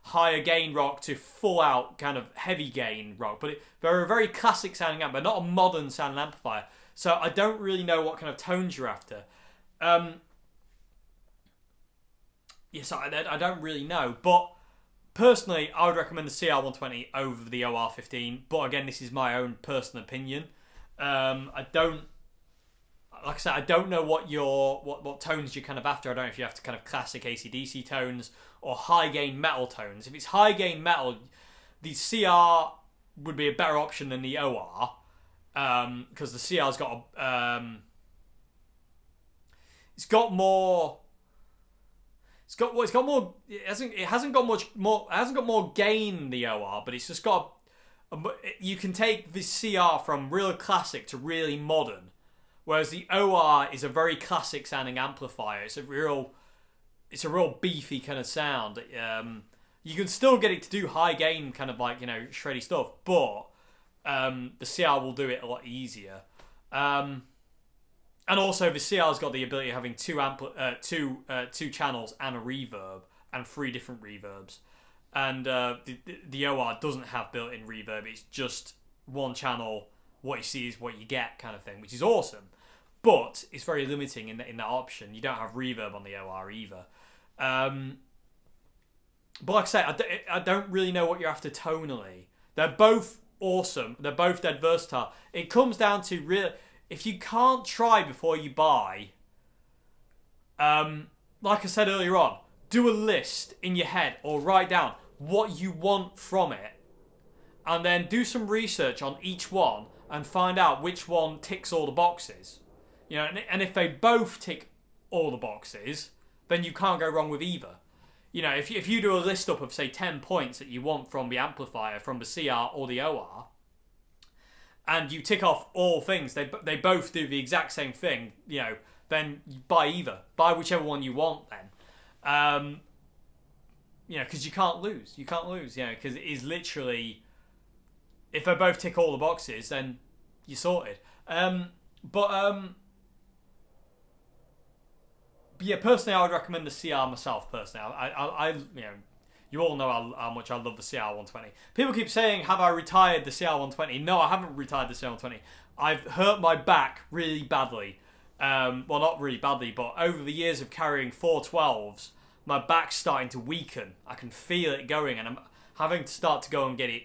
higher gain rock to full out kind of heavy gain rock, but they're a very classic sounding amp, but not a modern sounding amplifier. So I don't really know what kind of tones you're after. Yes, I don't really know, but personally, I would recommend the CR120 over the OR15. But again, this is my own personal opinion. I don't know what tones you're kind of after. I don't know if you have to kind of classic AC/DC tones or high gain metal tones. If it's high gain metal, the CR would be a better option than the OR. Because the CR's got it hasn't got more gain than the OR, but it's just got you can take the CR from real classic to really modern, whereas the OR is a very classic sounding amplifier. It's a real beefy kind of sound. You can still get it to do high gain kind of shreddy stuff, but the CR will do it a lot easier. And also the CR's got the ability of having two channels and a reverb and 3 different reverbs. And the OR doesn't have built-in reverb. It's just one channel, what you see is what you get kind of thing, which is awesome. But it's very limiting in that option. You don't have reverb on the OR either. But like I say, I don't really know what you're after tonally. They're both awesome. They're both dead versatile. It comes down to really, if you can't try before you buy, like I said earlier on, do a list in your head or write down what you want from it, and then do some research on each one and find out which one ticks all the boxes. And if they both tick all the boxes, then you can't go wrong with either. you know, if you do a list up of, say, 10 points that you want from the amplifier, from the CR or the OR, and you tick off all things, they both do the exact same thing, you know, then you buy either. Buy whichever one you want then. You know, because you can't lose. You can't lose, you know, because it is literally, if they both tick all the boxes, then you're sorted. But yeah, personally, I would recommend the CR myself. Personally, I you know, you all know how much I love the CR120. People keep saying, "Have I retired the CR120?" No, I haven't retired the CR120. I've hurt my back really badly. Well, not really badly, but over the years of carrying 412s, my back's starting to weaken. I can feel it going, and I'm having to start to go and get it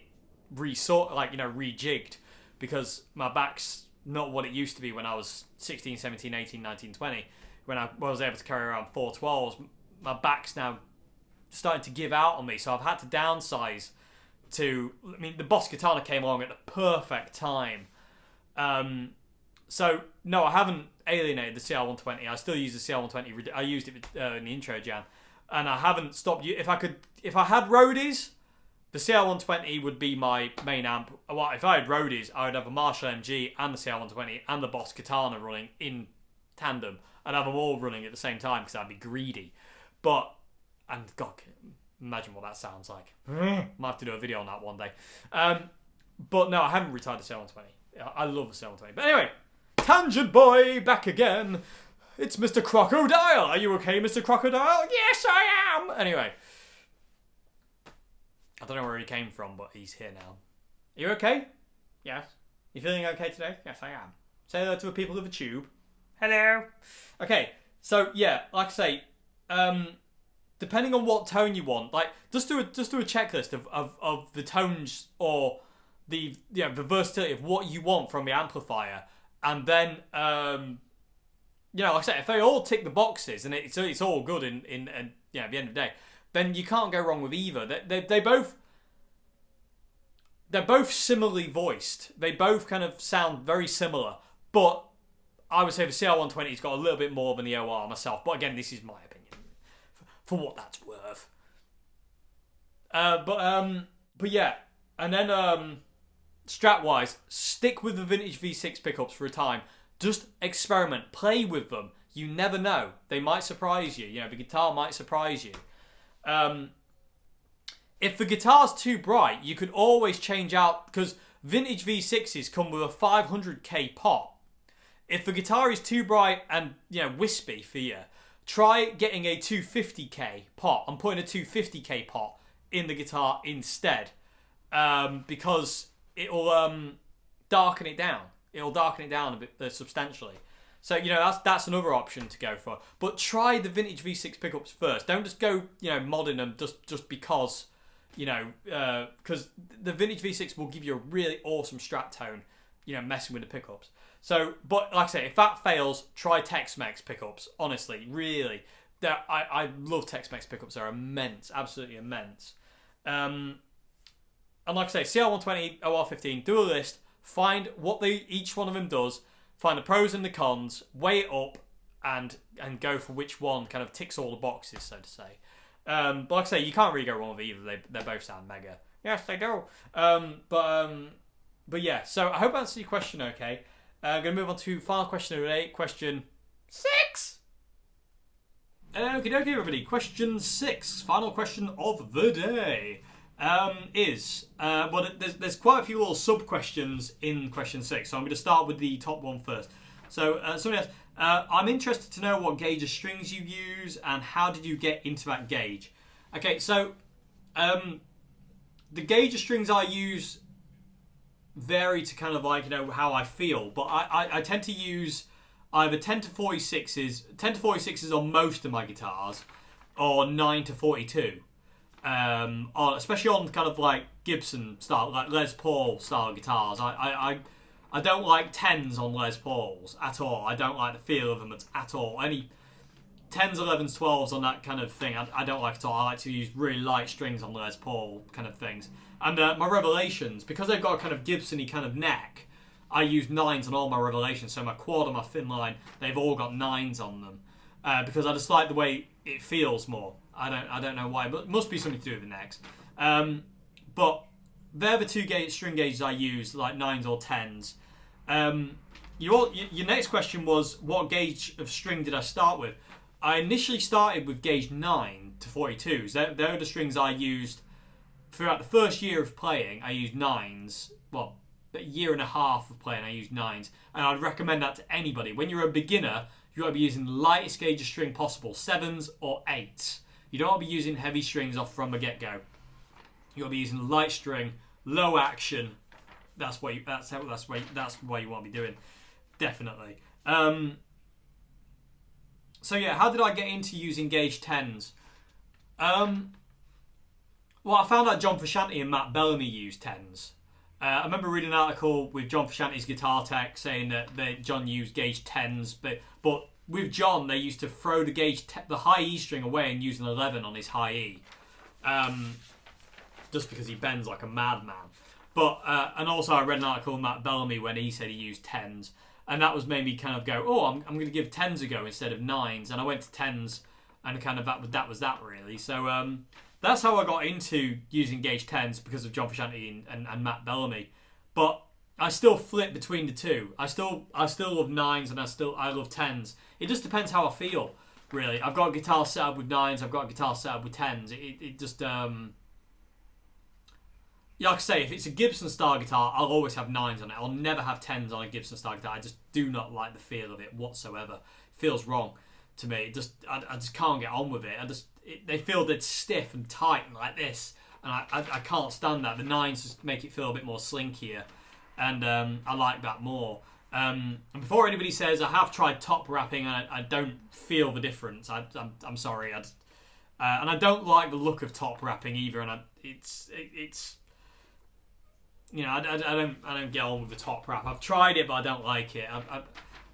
rejigged, because my back's not what it used to be when I was 16, 17, 18, 19, 20. When I was able to carry around 412s, my back's now starting to give out on me, so I've had to downsize to... I mean, the Boss Katana came along at the perfect time. So, no, I haven't alienated the CR120. I still use the CR120. I used it in the intro jam. And I haven't stopped... If I had roadies, the CR120 would be my main amp. Well, if I had roadies, I would have a Marshall MG and the CR120 and the Boss Katana running in tandem. I'd have them all running at the same time because I'd be greedy. But, and God, imagine what that sounds like. Might have to do a video on that one day. But no, I haven't retired the CR120. I love the CR120. But anyway, Tangent Boy back again. It's Mr. Crocodile. Are you okay, Mr. Crocodile? Yes, I am. Anyway, I don't know where he came from, but he's here now. Are you okay? Yes. You feeling okay today? Yes, I am. Say hello to the people of the tube. Hello. Okay, so yeah, like I say, depending on what tone you want, like just do a checklist of the tones or the versatility of what you want from the amplifier, and then like I say, if they all tick the boxes and it's all good in at the end of the day, then you can't go wrong with either. They're both similarly voiced. They both kind of sound very similar, but I would say the CR120's got a little bit more than the OR myself. But again, this is my opinion, for what that's worth. But yeah, and then Strat-wise, stick with the vintage V6 pickups for a time. Just experiment, play with them. You never know; they might surprise you. You know, the guitar might surprise you. If the guitar's too bright, you could always change out, because vintage V6s come with a 500k pot. If the guitar is too bright and wispy for you, try getting a 250k pot and putting a 250k pot in the guitar instead, because it'll darken it down. It'll darken it down a bit substantially. So that's another option to go for. But try the vintage V6 pickups first. Don't just go modding them just because because the vintage V6 will give you a really awesome Strat tone. Messing with the pickups. So, but like I say, if that fails, try Tex-Mex pickups. Honestly, really, I love Tex-Mex pickups. They're immense, absolutely immense. And like I say, CR120, OR15, do a list, find what each one of them does, find the pros and the cons, weigh it up, and go for which one kind of ticks all the boxes, so to say. But like I say, you can't really go wrong with either. They both sound mega. Yes, they do. But yeah, so I hope I answered your question okay. I'm going to move on to final question of the day, question 6. Okie dokie, everybody. Question 6, final question of the day, is... there's quite a few little sub-questions in question 6, so I'm going to start with the top one first. So, somebody else, I'm interested to know what gauge of strings you use and how did you get into that gauge? Okay, so the gauge of strings I use vary to kind of how I feel, but I tend to use either 10 to 46s on most of my guitars, or 9 to 42, especially on kind of like Gibson style, like Les Paul style guitars. I don't like 10s on Les Pauls at all. I don't like the feel of them at all. Any 10s, 11s, 12s on that kind of thing, I don't like at all. I like to use really light strings on Les Paul kind of things. And my Revelations, because they've got a kind of Gibson-y kind of neck, I use 9s on all my Revelations. So my quad and my thin line, they've all got 9s on them. Because I just like the way it feels more. I don't know why, but it must be something to do with the necks. But they're the two string gauges I use, like 9s or 10s. Your next question was, what gauge of string did I start with? I initially started with gauge 9 to 42s. They're the strings I used throughout the first year of playing. I used 9s. Well, a year and a half of playing, I used 9s. And I'd recommend that to anybody. When you're a beginner, you got to be using the lightest gauge of string possible, 7s or 8s. You don't want to be using heavy strings off from the get-go. You got to be using light string, low action. That's what you want to be doing, definitely. So yeah, how did I get into using gauge 10s? Well, I found out John Frusciante and Matt Bellamy used 10s. I remember reading an article with John Frusciante's guitar tech saying that John used gauge 10s, but with John they used to throw the high E string away and use an 11 on his high E, just because he bends like a madman. But and also I read an article with Matt Bellamy when he said he used 10s, and that was made me kind of go, oh, I'm going to give 10s a go instead of 9s, and I went to 10s, and kind of that was that really. So that's how I got into using gauge 10s, because of John Frusciante and Matt Bellamy. But I still flip between the two. I still love 9s and I love 10s. It just depends how I feel, really. I've got a guitar set up with 9s. I've got a guitar set up with 10s. It just yeah, like I say, if it's a Gibson style guitar, I'll always have 9s on it. I'll never have 10s on a Gibson style guitar. I just do not like the feel of it whatsoever. It feels wrong to me. I just can't get on with it. They feel dead stiff and tight and like this, and I can't stand that. The 9s just make it feel a bit more slinkier, and I like that more. And before anybody says, I have tried top wrapping and I don't feel the difference. I'm sorry. And I don't like the look of top wrapping either. And it's you know, I don't get on with the top wrap. I've tried it, but I don't like it.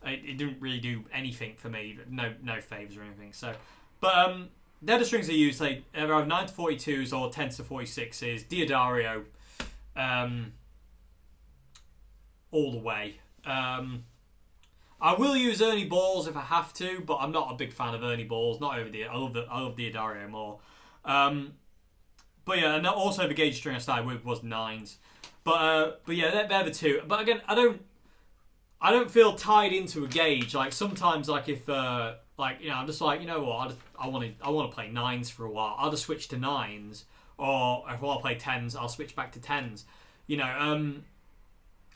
It didn't really do anything for me. No favours or anything. So, but they're the strings I use. They either 9 to 42s or 10 to 46s. Diodario, all the way. I will use Ernie balls if I have to, but I'm not a big fan of Ernie balls. Not over I love Diodario more. But yeah, and also the gauge string I started with was 9s. But yeah, they're the two. But again, I don't feel tied into a gauge. Like sometimes, like if I'm just like, you know what, I want to play 9s for a while. I'll just switch to 9s, or if I want to play 10s, I'll switch back to 10s. You know,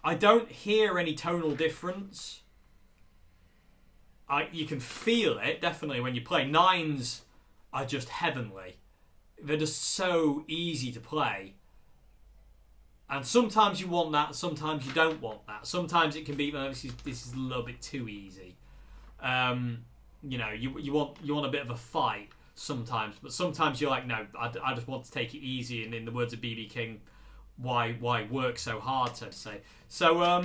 I don't hear any tonal difference. You can feel it definitely when you play. 9s are just heavenly. They're just so easy to play. And sometimes you want that, sometimes you don't want that. Sometimes it can be, this is a little bit too easy. You know, you want a bit of a fight sometimes, but sometimes you're like, no, I just want to take it easy. And in the words of B.B. King, why work so hard, so to say. So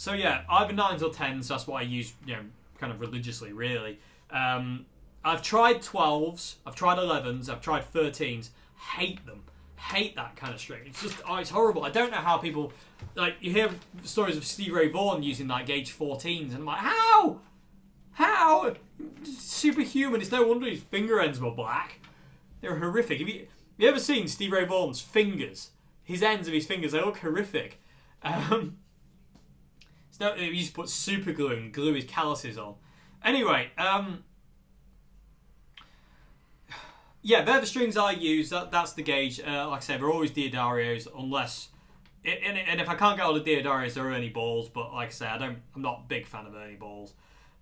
yeah, either 9s or 10s. That's what I use, you know, kind of religiously, really. I've tried 12s, I've tried 11s, I've tried 13s. Hate them. Hate that kind of string. It's just, it's horrible. I don't know how people, like, you hear stories of Stevie Ray Vaughan using like gauge 14s, and I'm like, how? Superhuman. It's no wonder his finger ends were black. They're horrific. Have you ever seen Stevie Ray Vaughan's fingers? His ends of his fingers, they look horrific. He used to put super glue and glue his calluses on. Anyway, yeah, they're the strings I use. That's the gauge. Like I said, they're always Diodarios, unless... And if I can't get all the Diodarios, they're Ernie balls. But like I said, I'm not a big fan of Ernie balls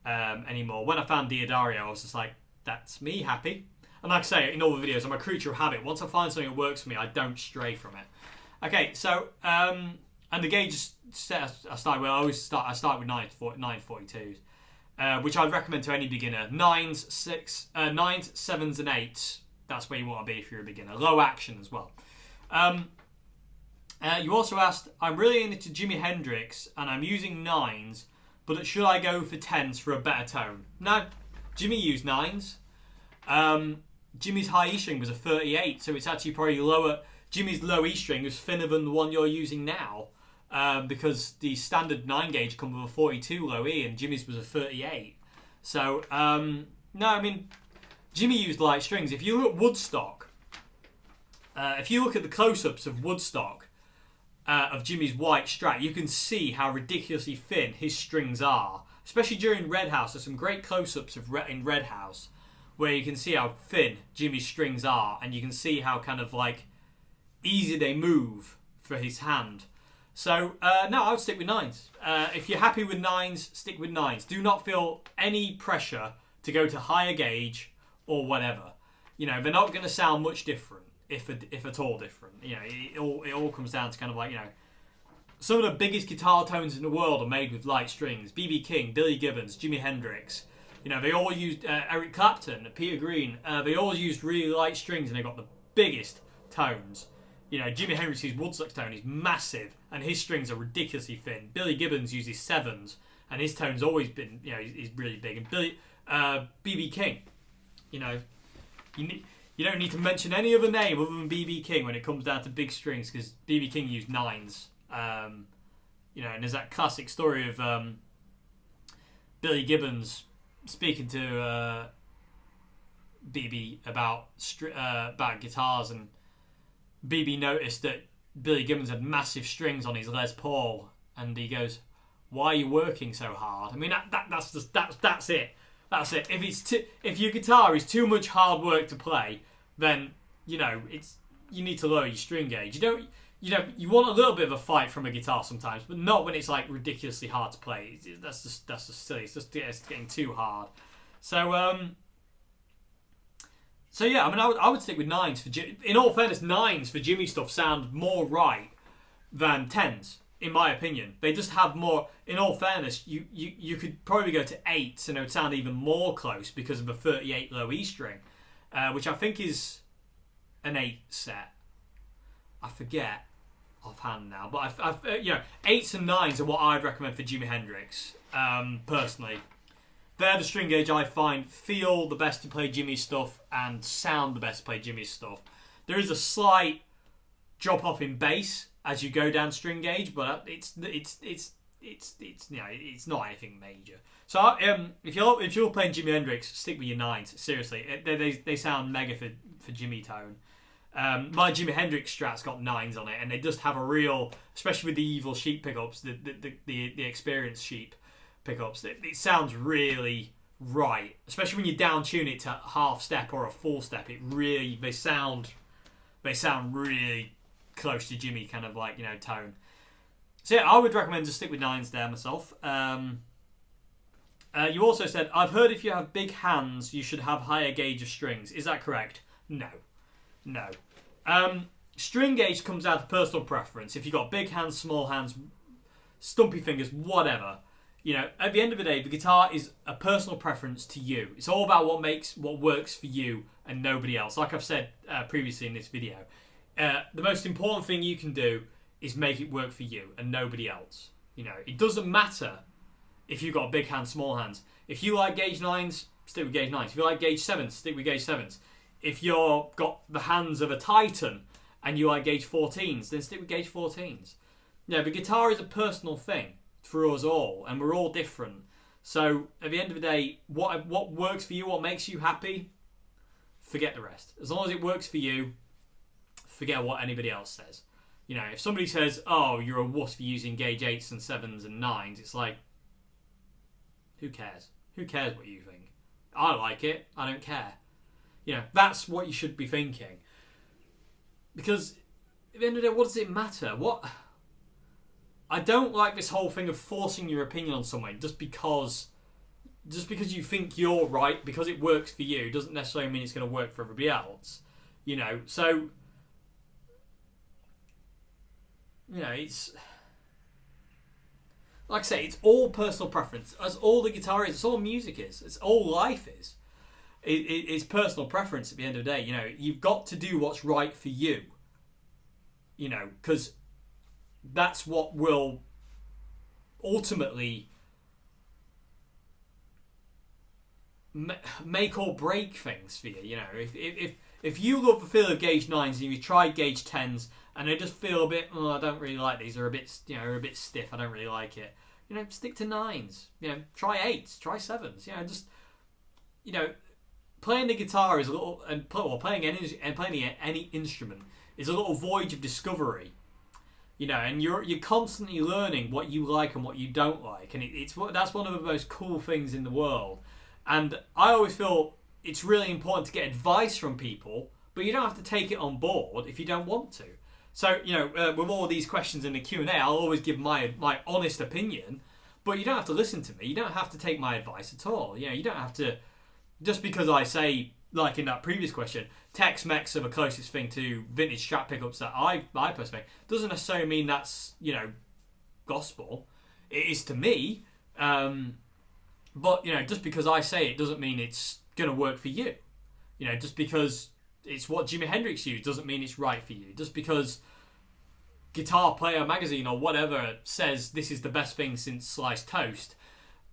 anymore. When I found Diodario, I was just like, that's me happy. And like I say, in all the videos, I'm a creature of habit. Once I find something that works for me, I don't stray from it. Okay, so... and the gauge set I start with, I start with 942s. Which I'd recommend to any beginner. 9s, 7s and 8s. That's where you want to be if you're a beginner. Low action as well. You also asked, I'm really into Jimi Hendrix and I'm using 9s, but should I go for 10s for a better tone? No, Jimi used 9s. Jimi's high E string was a 38, so it's actually probably lower. Jimi's low E string is thinner than the one you're using now, because the standard 9 gauge comes with a 42 low E and Jimi's was a 38. So, no, I mean, Jimi used light strings. If you look at Woodstock, if you look at the close-ups of Woodstock, of Jimi's white Strat, you can see how ridiculously thin his strings are. Especially during Red House, there's some great close-ups in Red House where you can see how thin Jimi's strings are, and you can see how kind of like easy they move for his hand. So no, I would stick with 9s. If you're happy with 9s, stick with 9s. Do not feel any pressure to go to higher gauge or whatever. You know, they're not going to sound much different, if at all different. You know, it all comes down to kind of like, you know, some of the biggest guitar tones in the world are made with light strings. B.B. King, Billy Gibbons, Jimi Hendrix. You know, they all used Eric Clapton, Peter Green. They all used really light strings, and they got the biggest tones. You know, Jimi Hendrix's Woodstock tone is massive, and his strings are ridiculously thin. Billy Gibbons uses 7s, and his tone's always been, you know, he's really big. And B.B. King, you know, you don't need to mention any other name other than B.B. King when it comes down to big strings, because B.B. King used 9s. You know, and there's that classic story of Billy Gibbons speaking to BB about guitars, and BB noticed that Billy Gibbons had massive strings on his Les Paul, and he goes, "Why are you working so hard?" I mean, that's it. That's it. If your guitar is too much hard work to play, then you know you need to lower your string gauge. You want a little bit of a fight from a guitar sometimes, but not when it's like ridiculously hard to play. That's just silly. It's getting too hard. So yeah, I mean, I would stick with 9s for Jimi. In all fairness, 9s for Jimi stuff sound more right than 10s, in my opinion. They just have more. In all fairness, you could probably go to 8s and it would sound even more close because of a 38 low E string, which I think is an 8 set. I forget offhand now, but you know, 8s and 9s are what I'd recommend for Jimi Hendrix. Personally, they're the string gauge I find feel the best to play Jimi's stuff and sound the best to play Jimi's stuff. There is a slight drop off in bass as you go down string gauge, but it's you know, it's not anything major. So if you're playing Jimi Hendrix, stick with your 9s. Seriously, they sound mega for Jimi tone. My Jimi Hendrix Strat's got 9s on it, and they just have a real, especially with the evil sheep pickups, the experienced sheep pickups. It sounds really right, especially when you down tune it to half step or a full step. They sound really close to Jimi kind of like, you know, tone. So yeah, I would recommend to stick with 9s there myself. You also said, I've heard if you have big hands, you should have higher gauge of strings. Is that correct? No. String gauge comes down to personal preference. If you've got big hands, small hands, stumpy fingers, whatever, you know, at the end of the day, the guitar is a personal preference to you. It's all about what works for you and nobody else. Like I've said previously in this video, the most important thing you can do is make it work for you and nobody else. You know, it doesn't matter if you've got big hands, small hands. If you like gauge 9s, stick with gauge 9s. If you like gauge 7s, stick with gauge 7s. If you've got the hands of a Titan and you like gauge 14s, then stick with gauge 14s. Yeah, the guitar is a personal thing for us all, and we're all different. So at the end of the day, what works for you, what makes you happy, forget the rest. As long as it works for you, forget what anybody else says. You know, if somebody says, "Oh, you're a wuss for using gauge 8s and 7s and 9s," it's like, who cares? Who cares what you think? I like it. I don't care. You know, that's what you should be thinking. Because at the end of the day, what does it matter? I don't like this whole thing of forcing your opinion on someone just because you think you're right, because it works for you, doesn't necessarily mean it's going to work for everybody else. You know, so, you know, it's, like I say, it's all personal preference. That's all the guitar is. It's all music is. It's all life is. It's personal preference at the end of the day. You know, you've got to do what's right for you. You know, because that's what will ultimately make or break things for you. You know, if you love the feel of gauge 9s and you tried gauge 10s and they just feel a bit, I don't really like these. They're a bit, you know, they're a bit stiff. I don't really like it. You know, stick to 9s. You know, try 8s, try 7s. You know, just, you know, playing the guitar is a little, playing any instrument is a little voyage of discovery. And you're constantly learning what you like and what you don't like, and that's one of the most cool things in the world. And I always feel it's really important to get advice from people, but you don't have to take it on board if you don't want to. So with all these questions in the Q&A, I'll always give my honest opinion, but you don't have to listen to me. You don't have to take my advice at all. You don't have to, just because I say, like in that previous question, Tex-Mex are the closest thing to vintage Strat pickups that I personally think, doesn't necessarily mean that's, gospel. It is to me, but, just because I say it doesn't mean it's going to work for you. Just because it's what Jimi Hendrix used doesn't mean it's right for you. Just because Guitar Player magazine or whatever says this is the best thing since sliced toast,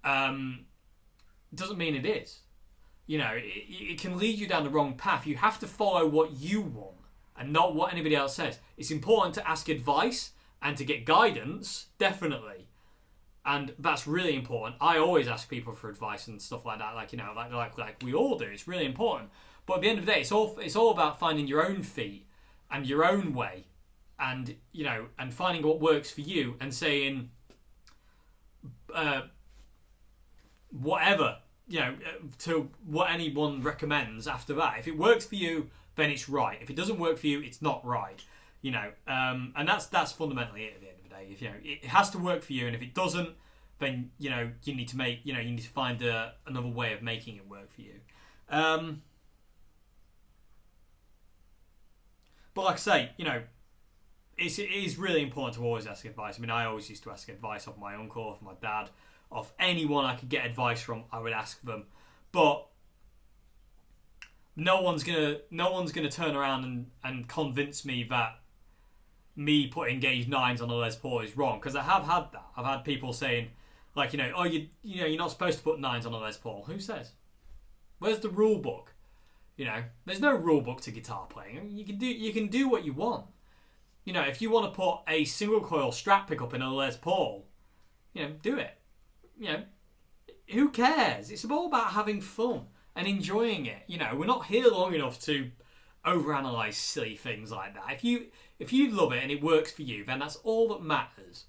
doesn't mean it is. It can lead you down the wrong path. You have to follow what you want and not what anybody else says. It's important to ask advice and to get guidance, definitely. And that's really important. I always ask people for advice and stuff like that, like we all do. It's really important. But at the end of the day, it's all about finding your own feet and your own way, and and finding what works for you and saying whatever to what anyone recommends after that. If it works for you, then it's right. If it doesn't work for you, it's not right. And that's fundamentally it at the end of the day. If it has to work for you, and if it doesn't, then you need to make you need to find another way of making it work for you. But like I say, it is really important to always ask advice. I mean, I always used to ask advice of my uncle, of my dad, of anyone I could get advice from. I would ask them, but no one's gonna turn around and convince me that me putting gauge 9s on a Les Paul is wrong, because I have had that. I've had people saying, like, oh, you're not supposed to put 9s on a Les Paul. Who says? Where's the rule book? There's no rule book to guitar playing. You can do what you want. If you want to put a single coil Strat pickup in a Les Paul, do it. Who cares? It's all about having fun and enjoying it. We're not here long enough to overanalyze silly things like that. If you love it and it works for you, then that's all that matters.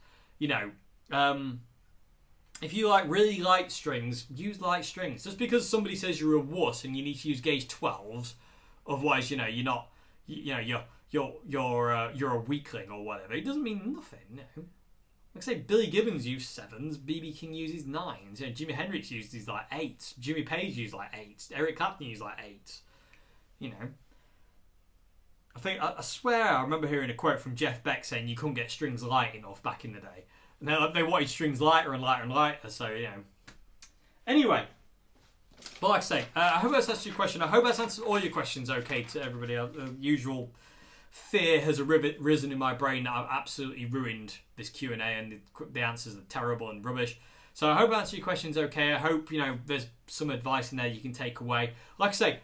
If you like really light strings, use light strings. Just because somebody says you're a wuss and you need to use gauge 12s, otherwise you're not, you're a weakling or whatever. It doesn't mean nothing. Like I say, Billy Gibbons used 7s, BB King uses 9s. Jimi Hendrix used these like 8s. Jimmy Page used like 8s. Eric Clapton used like 8s. I swear I remember hearing a quote from Jeff Beck saying you couldn't get strings light enough back in the day. And they wanted strings lighter and lighter and lighter, so, Anyway, but like I say, I hope that's answered your question. I hope that's answered all your questions okay to everybody. The usual fear has risen in my brain that I've absolutely ruined this Q&A and the answers are terrible and rubbish. So I hope I answered your questions okay. I hope, there's some advice in there you can take away. Like I say,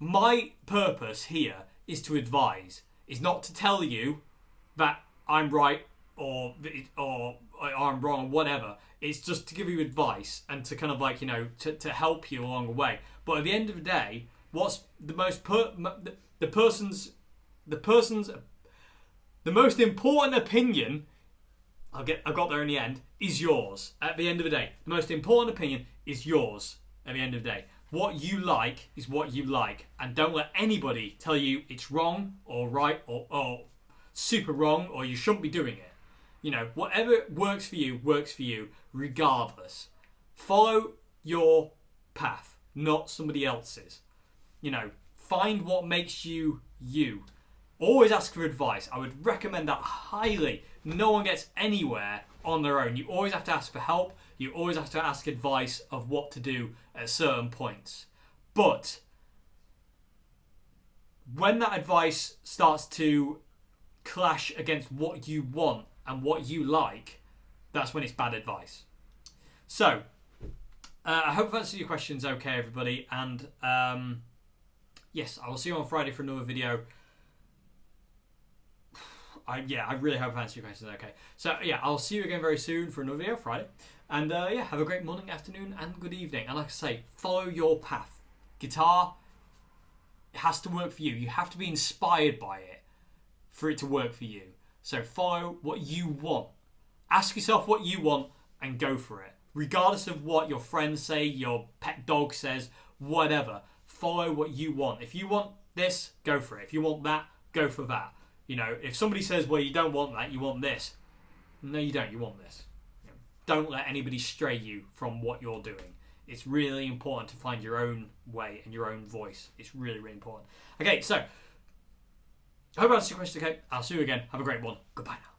my purpose here is to advise. Is not to tell you that I'm right or I'm wrong, whatever. It's just to give you advice and to kind of like, to help you along the way. But at the end of the day, what's the most the person's the most important opinion, I got there in the end, is yours. At the end of the day, the most important opinion is yours. At the end of the day, what you like is what you like, and don't let anybody tell you it's wrong or right or super wrong or you shouldn't be doing it. Whatever works for you, regardless. Follow your path, not somebody else's. Find what makes you you. Always ask for advice. I would recommend that highly. No one gets anywhere on their own. You always have to ask for help. You always have to ask advice of what to do at certain points. But when that advice starts to clash against what you want and what you like, that's when it's bad advice. So, I hope I've answered your questions okay, everybody. And, yes, I will see you on Friday for another video. I really hope I've answered your questions okay. So, yeah, I'll see you again very soon for another video Friday. And, have a great morning, afternoon, and good evening. And like I say, follow your path. Guitar It has to work for you. You have to be inspired by it for it to work for you. So follow what you want. Ask yourself what you want and go for it. Regardless of what your friends say, your pet dog says, whatever. Follow what you want. If you want this, go for it. If you want that, go for that. You know, if somebody says, well, you don't want that, you want this. No, you don't. You want this. You know, don't let anybody stray you from what you're doing. It's really important to find your own way and your own voice. It's really, really important. Okay, so I hope I answered your question. Okay, I'll see you again. Have a great one. Goodbye now.